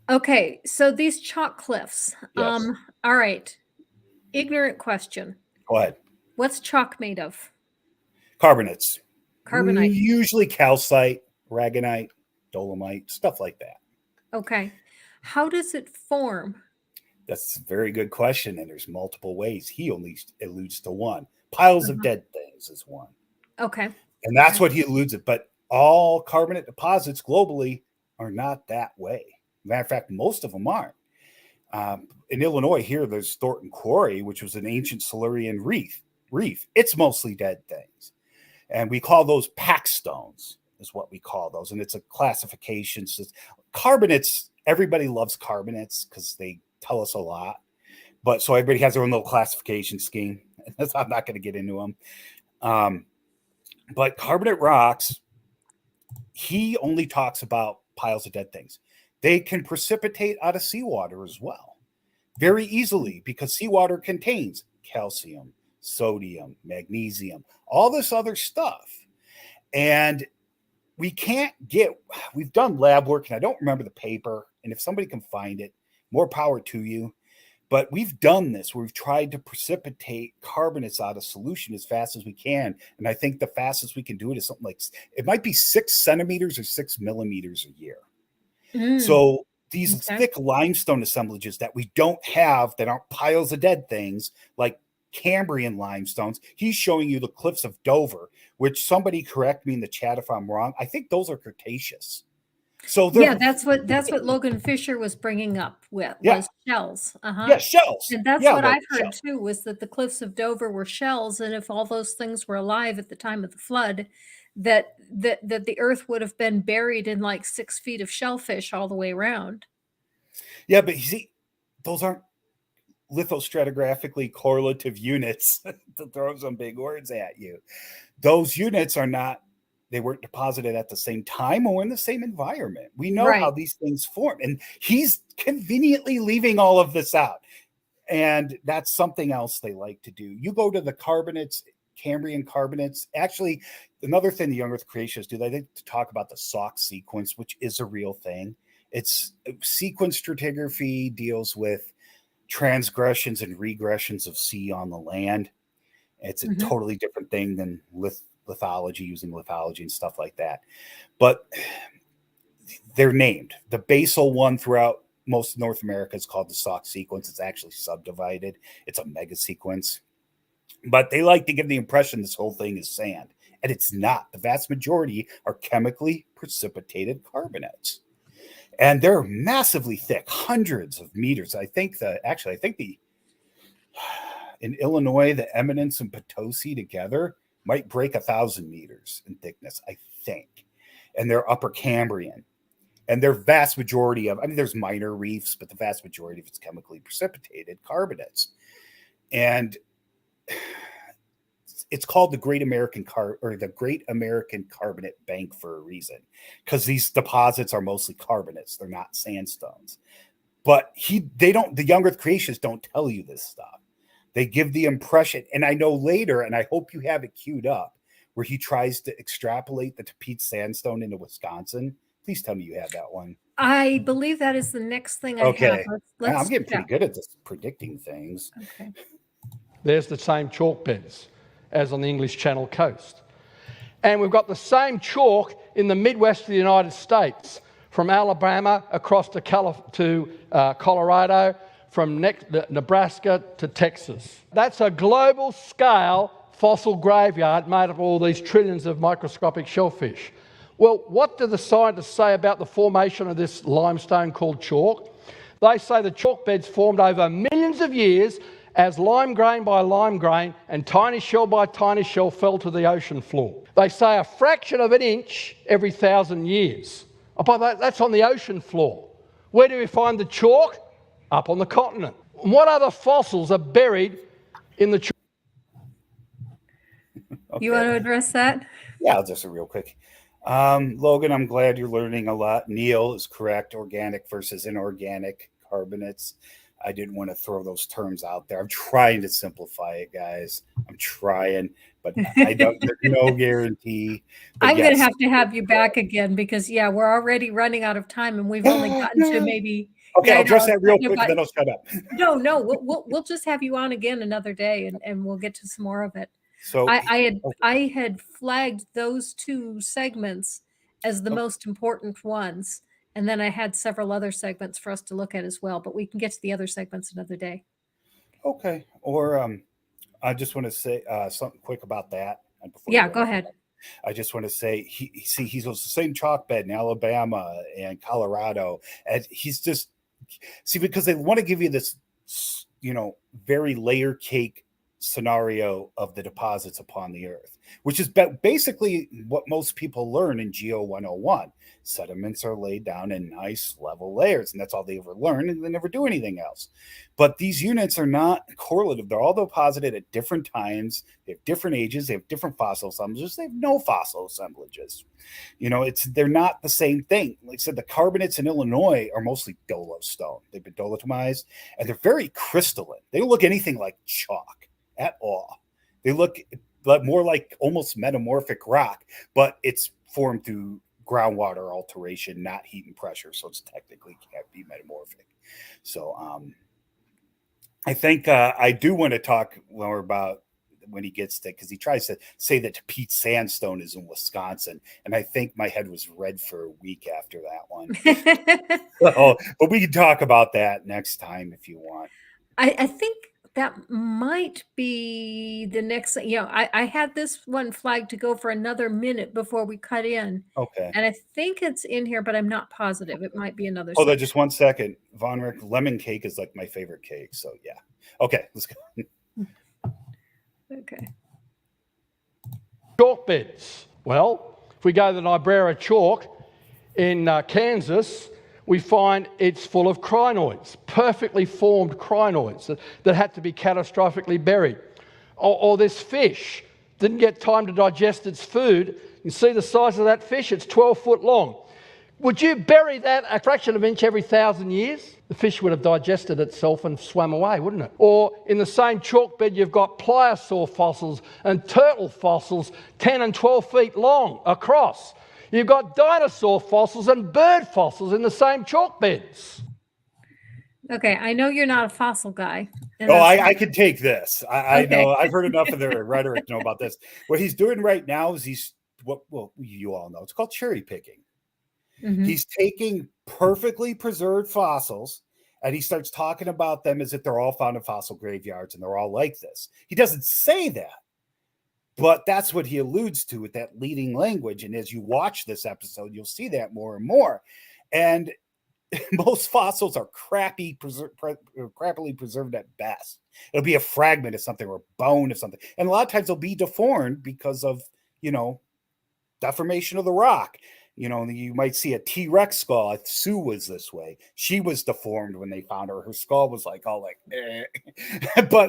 Okay. So these chalk cliffs. Yes. All right. Ignorant question. Go ahead. What's chalk made of? Carbonates. Carbonite. Usually calcite, aragonite, dolomite, stuff like that. Okay. How does it form? That's a very good question. And there's multiple ways. He only alludes to one. Piles of dead things is one. Okay. And that's what he alludes to. But all carbonate deposits globally are not that way. Matter of fact, most of them aren't. In Illinois here, there's Thornton Quarry, which was an ancient Silurian reef. It's mostly dead things. And we call those pack stones is what we call those. And it's a classification system. Carbonates, everybody loves carbonates because they tell us a lot. But so everybody has their own little classification scheme. I'm not going to get into them. But carbonate rocks, he only talks about piles of dead things. They can precipitate out of seawater as well. very easily because seawater contains calcium, sodium, magnesium, all this other stuff. And we've done lab work, and I don't remember the paper. And if somebody can find it, more power to you. But we've done this where we've tried to precipitate carbonates out of solution as fast as we can. And I think the fastest we can do it is something like, it might be 6 centimeters or 6 millimeters a year. So these thick limestone assemblages that we don't have, that aren't piles of dead things, like Cambrian limestones. He's showing you the cliffs of Dover, which, somebody correct me in the chat if I'm wrong, I think those are Cretaceous. So yeah, that's what Logan Fisher was bringing up was shells. Yeah, shells. And that's what I've heard too, was that the cliffs of Dover were shells, and if all those things were alive at the time of the flood, that the earth would have been buried in like 6 feet of shellfish all the way around. Yeah, but you see, those aren't lithostratigraphically correlative units to throw some big words at you. Those units are not, they weren't deposited at the same time or in the same environment. We know how these things form, and he's conveniently leaving all of this out. And that's something else they like to do. You go to the carbonates, Cambrian carbonates. Actually, another thing the young earth creationists do, they like to talk about the Salk sequence, which is a real thing. It's sequence stratigraphy, deals with transgressions and regressions of sea on the land. It's a totally different thing than lithology, using lithology and stuff like that. But they're named. The basal one throughout most of North America is called the Salk sequence. It's actually subdivided. It's a mega sequence. But they like to give the impression this whole thing is sand. And it's not. The vast majority are chemically precipitated carbonates. And they're massively thick, hundreds of meters. I think in Illinois, the Eminence and Potosi together might break 1,000 meters in thickness, I think. And they're Upper Cambrian. And their vast majority of, there's minor reefs, but the vast majority of it's chemically precipitated carbonates. And it's called the Great American Carbonate Bank for a reason, because these deposits are mostly carbonates. They're not sandstones. But the young earth creationists don't tell you this stuff. They give the impression, and I know later, and I hope you have it queued up, where he tries to extrapolate the Tapete sandstone into Wisconsin. Please tell me you have that one. I believe that is the next thing I have. I'm getting pretty good at this, predicting things. Okay. There's the same chalk beds as on the English Channel coast. And we've got the same chalk in the Midwest of the United States, from Alabama across to Colorado, from Nebraska to Texas. That's a global scale fossil graveyard made of all these trillions of microscopic shellfish. Well, what do the scientists say about the formation of this limestone called chalk? They say the chalk beds formed over millions of years as lime grain by lime grain and tiny shell by tiny shell fell to the ocean floor. They say a fraction of an inch every 1,000 years. But that's on the ocean floor. Where do we find the chalk? Up on the continent. What other fossils are buried in the chalk? Okay. You want to address that? Yeah, I'll just real quick. Logan, I'm glad you're learning a lot. Neil is correct. Organic versus inorganic carbonates. I didn't want to throw those terms out there. I'm trying to simplify it, guys. I'm trying, but there's no guarantee. I'm going to have you back again because, we're already running out of time and we've only gotten to maybe. Okay, I'll address that real quick and then I'll shut up. No, we'll just have you on again another day and we'll get to some more of it. So I had flagged those 2 segments as the most important ones. And then I had several other segments for us to look at as well, but we can get to the other segments another day. Okay. Or I just want to say something quick about that. Go ahead. I just want to say, he's on the same chalk bed in Alabama and Colorado. And he's just, because they want to give you this, very layer cake scenario of the deposits upon the earth, which is basically what most people learn in Geo 101. Sediments are laid down in nice level layers, and that's all they ever learn, and they never do anything else. But these units are not correlative. They're all deposited at different times. They have different ages. They have different fossil assemblages. They have no fossil assemblages. They're not the same thing. Like I said, the carbonates in Illinois are mostly dolostone. They've been dolotomized, and they're very crystalline. They don't look anything like chalk at all. They look more like almost metamorphic rock, but it's formed through groundwater alteration, not heat and pressure, so it's technically can't be metamorphic. So I think I do want to talk more about when he gets to, because he tries to say that Pete Sandstone is in Wisconsin, and I think my head was red for a week after that one. But we can talk about that next time if you want. I think that might be the next. I had this one flagged to go for another minute before we cut in. Okay. And I think it's in here, but I'm not positive. It might be another. Hold on just 1 second. Von Rick, lemon cake is like my favorite cake. So yeah. Okay, let's go. Okay. Chalk beds. Well, if we go to the Niobrara chalk in Kansas, we find it's full of crinoids, perfectly formed crinoids that had to be catastrophically buried. Or this fish didn't get time to digest its food. You see the size of that fish? It's 12 foot long. Would you bury that a fraction of an inch every 1,000 years? The fish would have digested itself and swam away, wouldn't it? Or in the same chalk bed, you've got pliosaur fossils and turtle fossils 10 and 12 feet long across. You've got dinosaur fossils and bird fossils in the same chalk beds. Okay, I know you're not a fossil guy. I could take this. I Okay. know. I've heard enough of their rhetoric to know about this. What he's doing right now is you all know, it's called cherry picking. Mm-hmm. He's taking perfectly preserved fossils and he starts talking about them as if they're all found in fossil graveyards and they're all like this. He doesn't say that, but that's what he alludes to with that leading language. And as you watch this episode, you'll see that more and more. And most fossils are crappily preserved at best. It'll be a fragment of something or a bone of something. And a lot of times they'll be deformed because of, deformation of the rock. You might see a T-Rex skull. Sue was this way. She was deformed when they found her. Her skull was but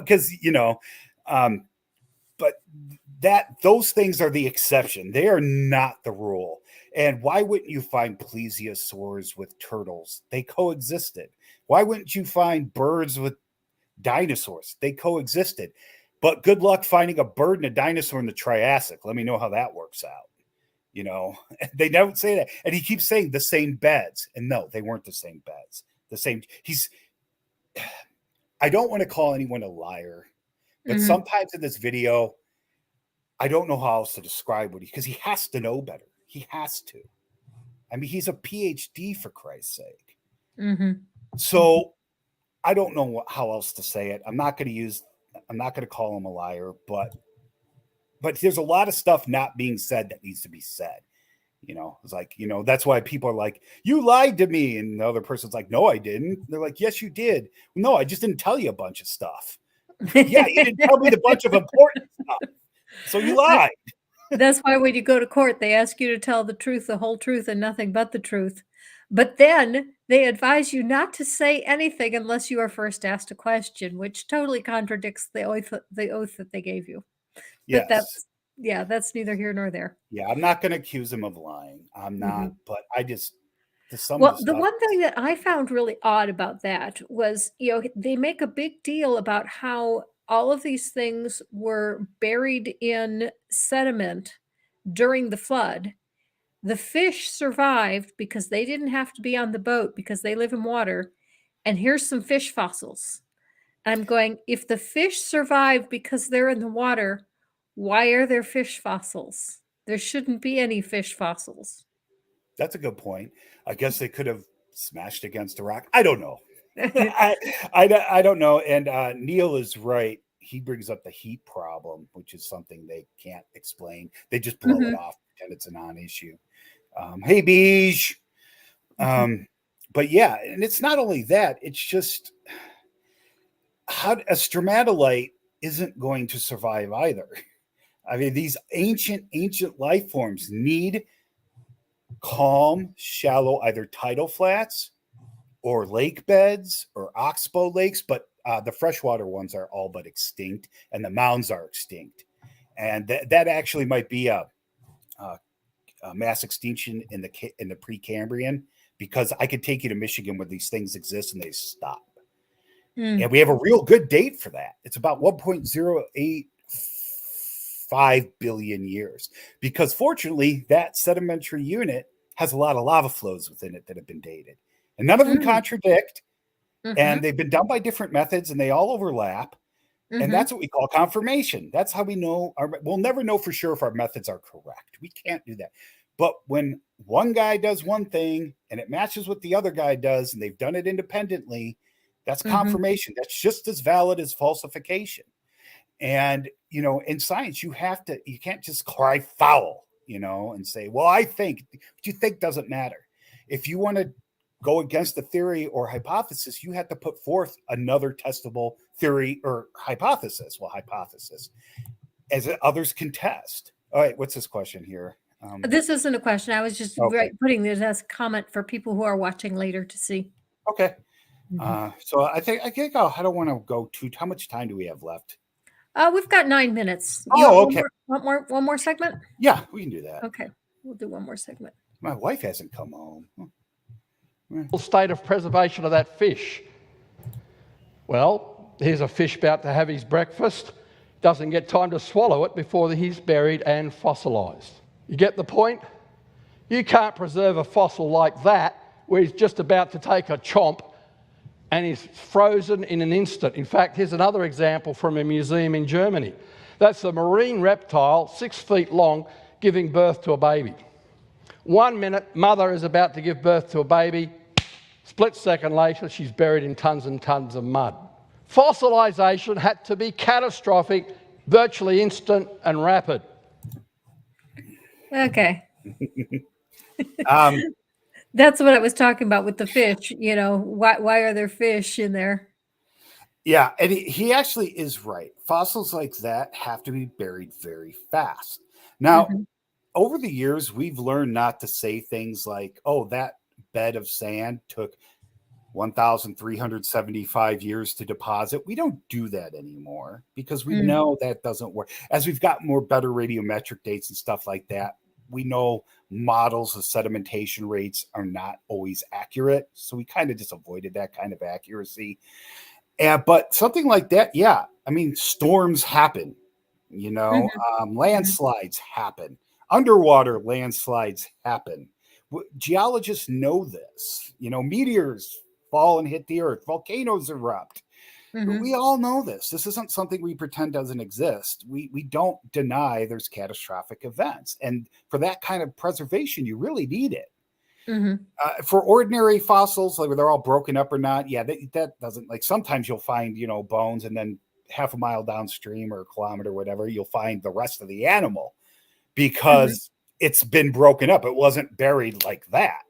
because, but those things are the exception. They are not the rule. And why wouldn't you find plesiosaurs with turtles? They coexisted. Why wouldn't you find birds with dinosaurs? They coexisted. But good luck finding a bird and a dinosaur in the Triassic. Let me know how that works out. They don't say that. And he keeps saying the same beds. And no, they weren't the same beds. I don't want to call anyone a liar, but sometimes in this video, I don't know how else to describe because he has to know better. He has to. I mean, he's a PhD for Christ's sake. Mm-hmm. So I don't know how else to say it. I'm not going to call him a liar, but there's a lot of stuff not being said that needs to be said. It's like, that's why people are like, you lied to me. And the other person's like, no, I didn't. They're like, yes, you did. No, I just didn't tell you a bunch of stuff. Yeah, you didn't tell me the bunch of important stuff. So you lied. That's why when you go to court, they ask you to tell the truth, the whole truth, and nothing but the truth. But then they advise you not to say anything unless you are first asked a question, which totally contradicts the oath that they gave you. Yes. But that's neither here nor there. Yeah, I'm not going to accuse him of lying. I'm not, but I just the one thing that I found really odd about that was, they make a big deal about how all of these things were buried in sediment during the flood. The fish survived because they didn't have to be on the boat because they live in water. And here's some fish fossils. I'm going, if the fish survive because they're in the water, why are there fish fossils? There shouldn't be any fish fossils. That's a good point. I guess they could have smashed against a rock. I don't know. I don't know. And Neil is right. He brings up the heat problem, which is something they can't explain. They just blow it off, pretend it's a non-issue. Hey, Beej. But yeah, and it's not only that. It's just how a stromatolite isn't going to survive either. I mean, these ancient life forms need calm, shallow, either tidal flats or lake beds or oxbow lakes, but the freshwater ones are all but extinct, and the mounds are extinct. And that actually might be a mass extinction in the Precambrian, because I could take you to Michigan where these things exist and they stop. And we have a real good date for that. It's about 1.085 billion years, because fortunately that sedimentary unit has a lot of lava flows within it that have been dated, and none of them contradict. And they've been done by different methods, and they all overlap. And that's what we call confirmation. That's how we know. We'll never know for sure if our methods are correct. We can't do that. But when one guy does one thing and it matches what the other guy does, and they've done it independently, that's confirmation. That's just as valid as falsification. And, in science, you can't just cry foul, and say, well, I think what you think doesn't matter. If you want to go against the theory or hypothesis, you have to put forth another testable theory or hypothesis. Well, hypothesis, as others can test. All right, what's this question here? This isn't a question. I was just putting this as a comment for people who are watching later to see. Okay. So I think I don't want to go too. How much time do we have left? We've got 9 minutes. Okay. One more segment? Yeah, we can do that. Okay, we'll do one more segment. My wife hasn't come home. State of preservation of that fish. Well, here's a fish about to have his breakfast, doesn't get time to swallow it before he's buried and fossilised. You get the point? You can't preserve a fossil like that where he's just about to take a chomp and he's frozen in an instant. In fact, here's another example from a museum in Germany. That's a marine reptile, 6 feet long, giving birth to a baby. 1 minute, mother is about to give birth to a baby. Split second later, she's buried in tons and tons of mud. Fossilisation had to be catastrophic, virtually instant and rapid. Okay. That's what I was talking about with the fish. Why are there fish in there? Yeah, and he actually is right. Fossils like that have to be buried very fast. Now, over the years, we've learned not to say things like, oh, that bed of sand took 1,375 years to deposit. We don't do that anymore because we know that doesn't work. As we've got more better radiometric dates and stuff like that, we know models of sedimentation rates are not always accurate. So we kind of just avoided that kind of accuracy. But something like that, yeah. I mean, storms happen, landslides happen. Underwater landslides happen. Geologists know this. Meteors fall and hit the earth. Volcanoes erupt. We all know this. This isn't something we pretend doesn't exist. We don't deny there's catastrophic events. And for that kind of preservation, you really need it. For ordinary fossils, like where they're all broken up or not, yeah, that doesn't, like, sometimes you'll find, bones, and then half a mile downstream or a kilometer, whatever, you'll find the rest of the animal because it's been broken up. It wasn't buried like that,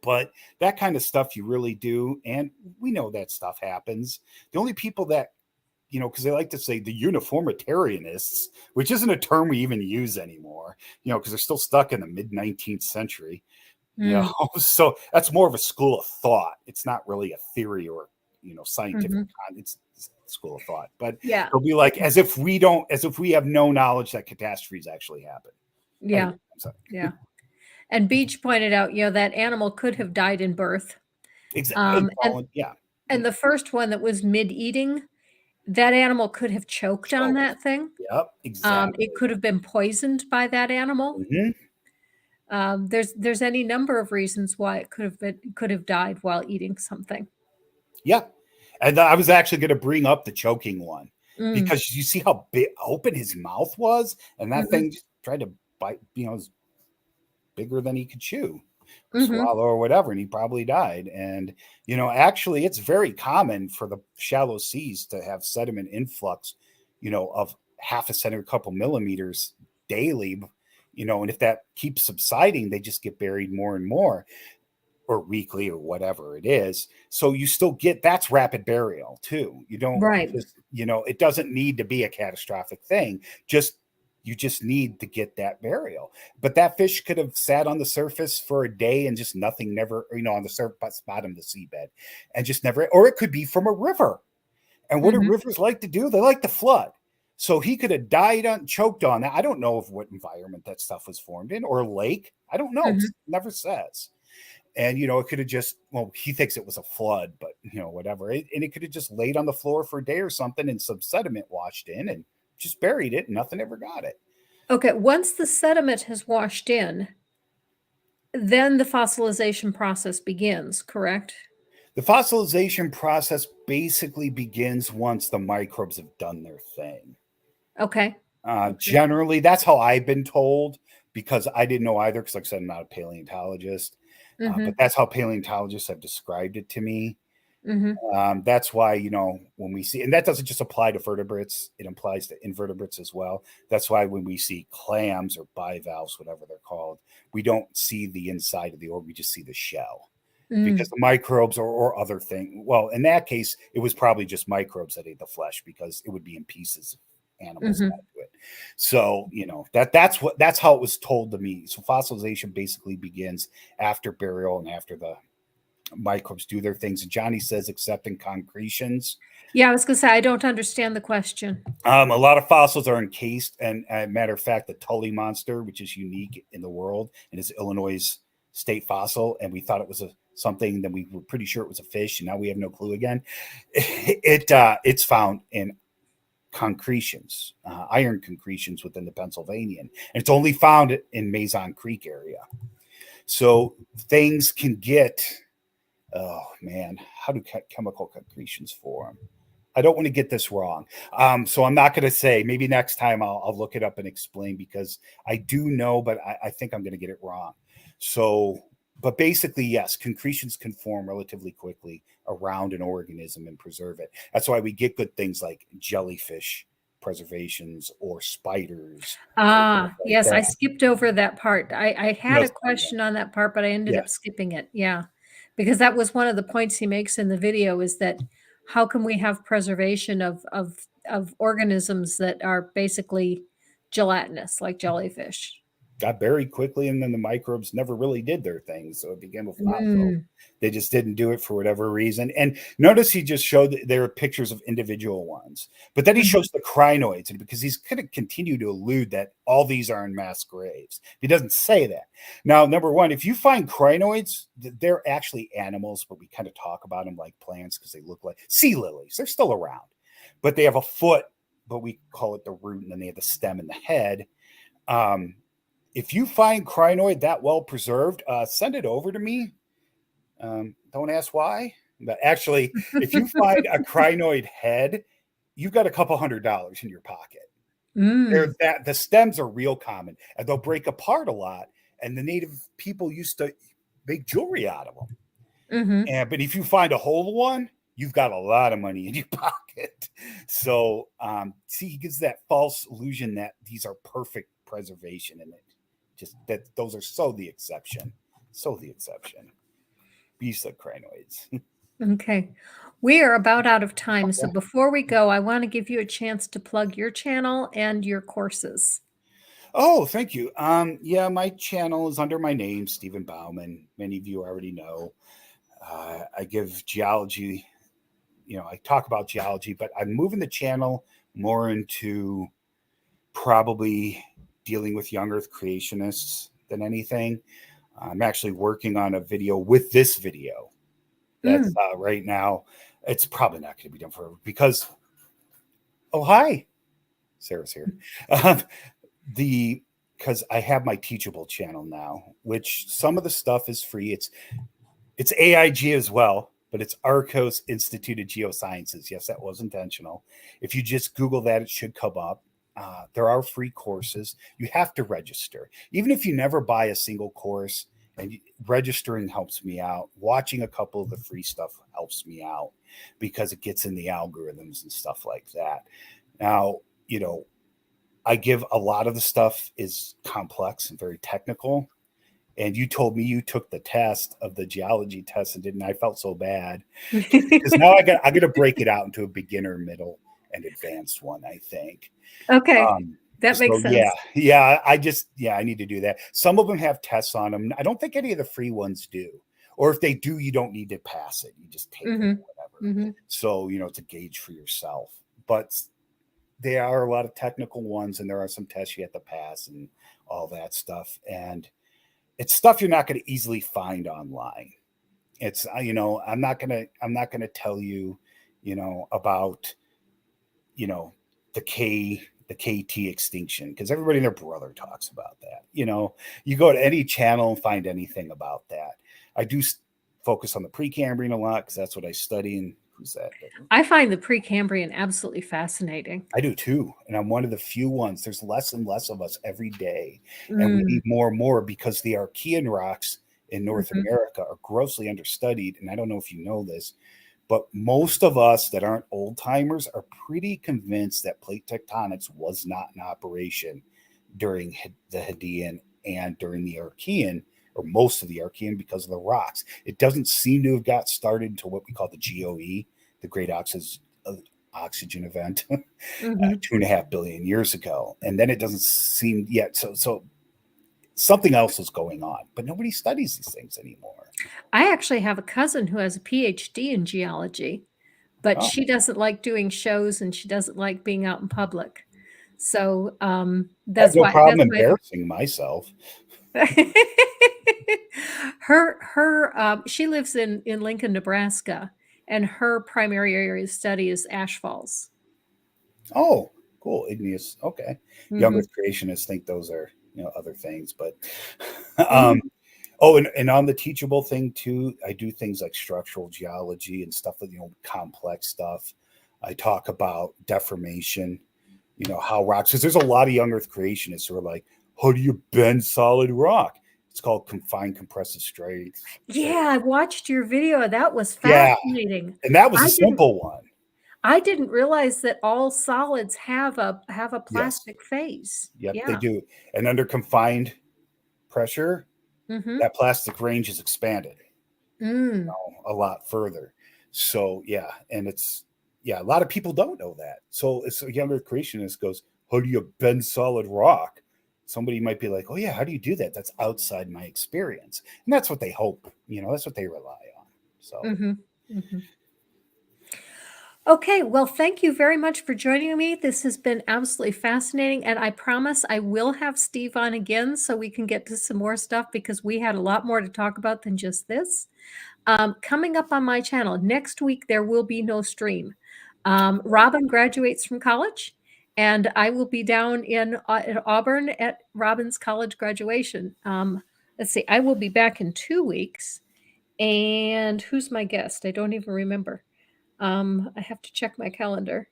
But that kind of stuff you really do. And we know that stuff happens. The only people that, because they like to say the uniformitarianists, which isn't a term we even use anymore, because they're still stuck in the mid-19th century, so that's more of a school of thought. It's not really a theory or, scientific, it's a school of thought. But yeah, it'll be like as if we have no knowledge that catastrophes actually happen. Yeah. Anyway, I'm sorry. Yeah. And Beach pointed out, that animal could have died in birth. Exactly. And the first one that was mid-eating, that animal could have choked on that thing. Yep, exactly. It could have been poisoned by that animal. There's any number of reasons why it could have died while eating something. Yeah. And I was actually going to bring up the choking one because you see how big open his mouth was, and that thing just tried to bite, it was bigger than he could chew, swallow, or whatever, and he probably died. And actually, it's very common for the shallow seas to have sediment influx, of half a centimeter, a couple millimeters daily, and if that keeps subsiding, they just get buried more and more. or weekly or whatever it is. So you still get, that's rapid burial too. You don't Right. just, it doesn't need to be a catastrophic thing. You just need to get that burial. But that fish could have sat on the surface for a day and just nothing, never, on the surface bottom of the seabed, and just never, or it could be from a river. And what do rivers like to do? They like to flood. So he could have died on, choked on that. I don't know of what environment that stuff was formed in, or a lake. I don't know. It never says. And, it could have just, he thinks it was a flood, but, whatever. And it could have just laid on the floor for a day or something, and some sediment washed in and just buried it, and nothing ever got it. Okay. Once the sediment has washed in, then the fossilization process begins, correct? The fossilization process basically begins once the microbes have done their thing. Okay. Generally, that's how I've been told, because I didn't know either, because like I said, I'm not a paleontologist. But that's how paleontologists have described it to me. That's why, when we see, and that doesn't just apply to vertebrates, it applies to invertebrates as well. That's why when we see clams or bivalves, whatever they're called, we don't see the inside of the orb, we just see the shell. Because the microbes or other thing. Well, in that case, it was probably just microbes that ate the flesh, because it would be in pieces if animals got to it. So, that's how it was told to me. So fossilization basically begins after burial and after the microbes do their things. And Johnny says, except in concretions. Yeah, I was going to say, I don't understand the question. A lot of fossils are encased. And as a matter of fact, the Tully monster, which is unique in the world and is Illinois' state fossil, and we thought it was something, then we were pretty sure it was a fish, and now we have no clue again. It's found in concretions, iron concretions within the Pennsylvanian, and it's only found in Mason Creek area. So things can get, oh man, how do chemical concretions form? I don't want to get this wrong. So I'm not going to say. Maybe next time I'll look it up and explain, because I do know, but I think I'm going to get it wrong. So, but basically, yes, concretions can form relatively quickly around an organism and preserve it. That's why we get good things like jellyfish preservations or spiders. Yes, I skipped over that part. I had a question on that part, but I ended up Yes. skipping it. Yeah, because that was one of the points he makes in the video, is that how can we have preservation of organisms that are basically gelatinous, like jellyfish? Got buried quickly, and then the microbes never really did their thing, so it became a flop. They just didn't do it for whatever reason. And notice he just showed that there are pictures of individual ones, but then he shows the crinoids, and because he's going to continue to allude that all these are in mass graves. He doesn't say that. Now, number one, if you find crinoids, they're actually animals, but we kind of talk about them like plants because they look like sea lilies. They're still around, but they have a foot, but we call it the root, and then they have the stem and the head. If you find crinoid that well preserved, send it over to me. Don't ask why, but actually, if you find a crinoid head, you've got a couple $100 in your pocket. The stems are real common, and they'll break apart a lot. And the native people used to make jewelry out of them. But if you find a whole one, you've got a lot of money in your pocket. So, see, he gives that false illusion that these are perfect preservation, and it just that those are so the exception. Beast of crinoids. Okay. We are about out of time. So before we go, I want to give you a chance to plug your channel and your courses. Oh, thank you. Yeah, my channel is under my name, Steven Baumann. Many of you already know. I give geology, I talk about geology, but I'm moving the channel more into probably dealing with young earth creationists than anything. I'm actually working on a video with this video. That's right now. It's probably not going to be done forever because, oh, hi, Sarah's here. Because I have my Teachable channel now, which some of the stuff is free. It's AIG as well, but it's Arcos Institute of Geosciences. Yes, that was intentional. If you just Google that, it should come up. There are free courses. You have to register. Even if you never buy a single course, and registering helps me out. Watching a couple of the free stuff helps me out because it gets in the algorithms and stuff like that. Now, I give a lot of the stuff is complex and very technical. And you told me you took the test of the geology test and didn't. I felt so bad because now I got to break it out into a beginner, middle, and advanced one, I think. Okay. That makes sense. I need to do that. Some of them have tests on them. I don't think any of the free ones do. Or if they do, you don't need to pass it. You just take it or whatever. So, it's a gauge for yourself. But there are a lot of technical ones, and there are some tests you have to pass and all that stuff. And it's stuff you're not going to easily find online. It's, I'm not going to tell you, about, the KT extinction, because everybody and their brother talks about that. You go to any channel and find anything about that. I do focus on the Precambrian a lot because that's what I study. And who's that? I find the Precambrian absolutely fascinating. I do too. And I'm one of the few ones. There's less and less of us every day. And we need more and more because the Archean rocks in North America are grossly understudied. And I don't know if you know this, but most of us that aren't old timers are pretty convinced that plate tectonics was not in operation during the Hadean and during the Archean, or most of the Archean, because of the rocks. It doesn't seem to have got started until what we call the GOE, the Great Oxygen Event, 2.5 billion years ago. And then it doesn't seem yet. So something else is going on, but nobody studies these things anymore. I actually have a cousin who has a PhD in geology, but she doesn't like doing shows and she doesn't like being out in public. So that's I have no problem embarrassing myself. She lives in Lincoln, Nebraska, and her primary area of study is ash falls. Oh, cool. Igneous. Okay. Younger creationists think those are, other things, but and on the teachable thing too, I do things like structural geology and stuff that, complex stuff. I talk about deformation, how rocks, because there's a lot of young earth creationists who are like, how do you bend solid rock? It's called confined compressive strength. Yeah, I watched your video. That was fascinating. Yeah, and that was a simple one. I didn't realize that all solids have a plastic phase. Yep, they do. And under confined pressure, that plastic range is expanded a lot further. So and it's a lot of people don't know that. So it's a younger creationist goes, how do you bend solid rock? Somebody might be like, oh yeah, how do you do that? That's outside my experience. And that's what they hope, that's what they rely on. So Okay, well, thank you very much for joining me. This has been absolutely fascinating, and I promise I will have Steve on again so we can get to some more stuff, because we had a lot more to talk about than just this. Coming up on my channel next week, there will be no stream. Robin graduates from college, and I will be down at Auburn at Robin's college graduation. Let's see, I will be back in 2 weeks, and who's my guest? I don't even remember. I have to check my calendar.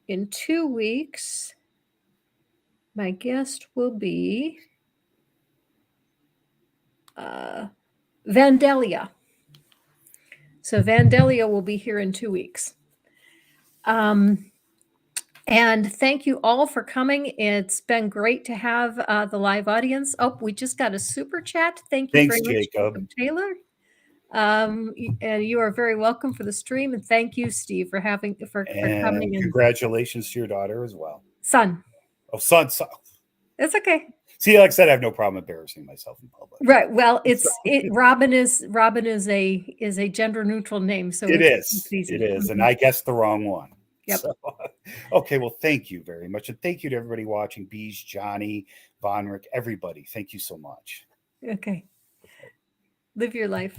In 2 weeks, my guest will be Vandalia. So Vandalia will be here in 2 weeks. And thank you all for coming. It's been great to have the live audience. Oh, we just got a super chat. Thank you very much, Jacob Taylor. And you are very welcome for the stream. And thank you, Steve, for coming. And congratulations to your daughter as well. Son. Oh, son. It's okay. See, like I said, I have no problem embarrassing myself in public. Right. Well, Robin is a gender neutral name, so it is, and I guessed the wrong one. Yep. So, okay. Well, thank you very much, and thank you to everybody watching. Bees, Johnny, Von Rick, everybody. Thank you so much. Okay. Live your life.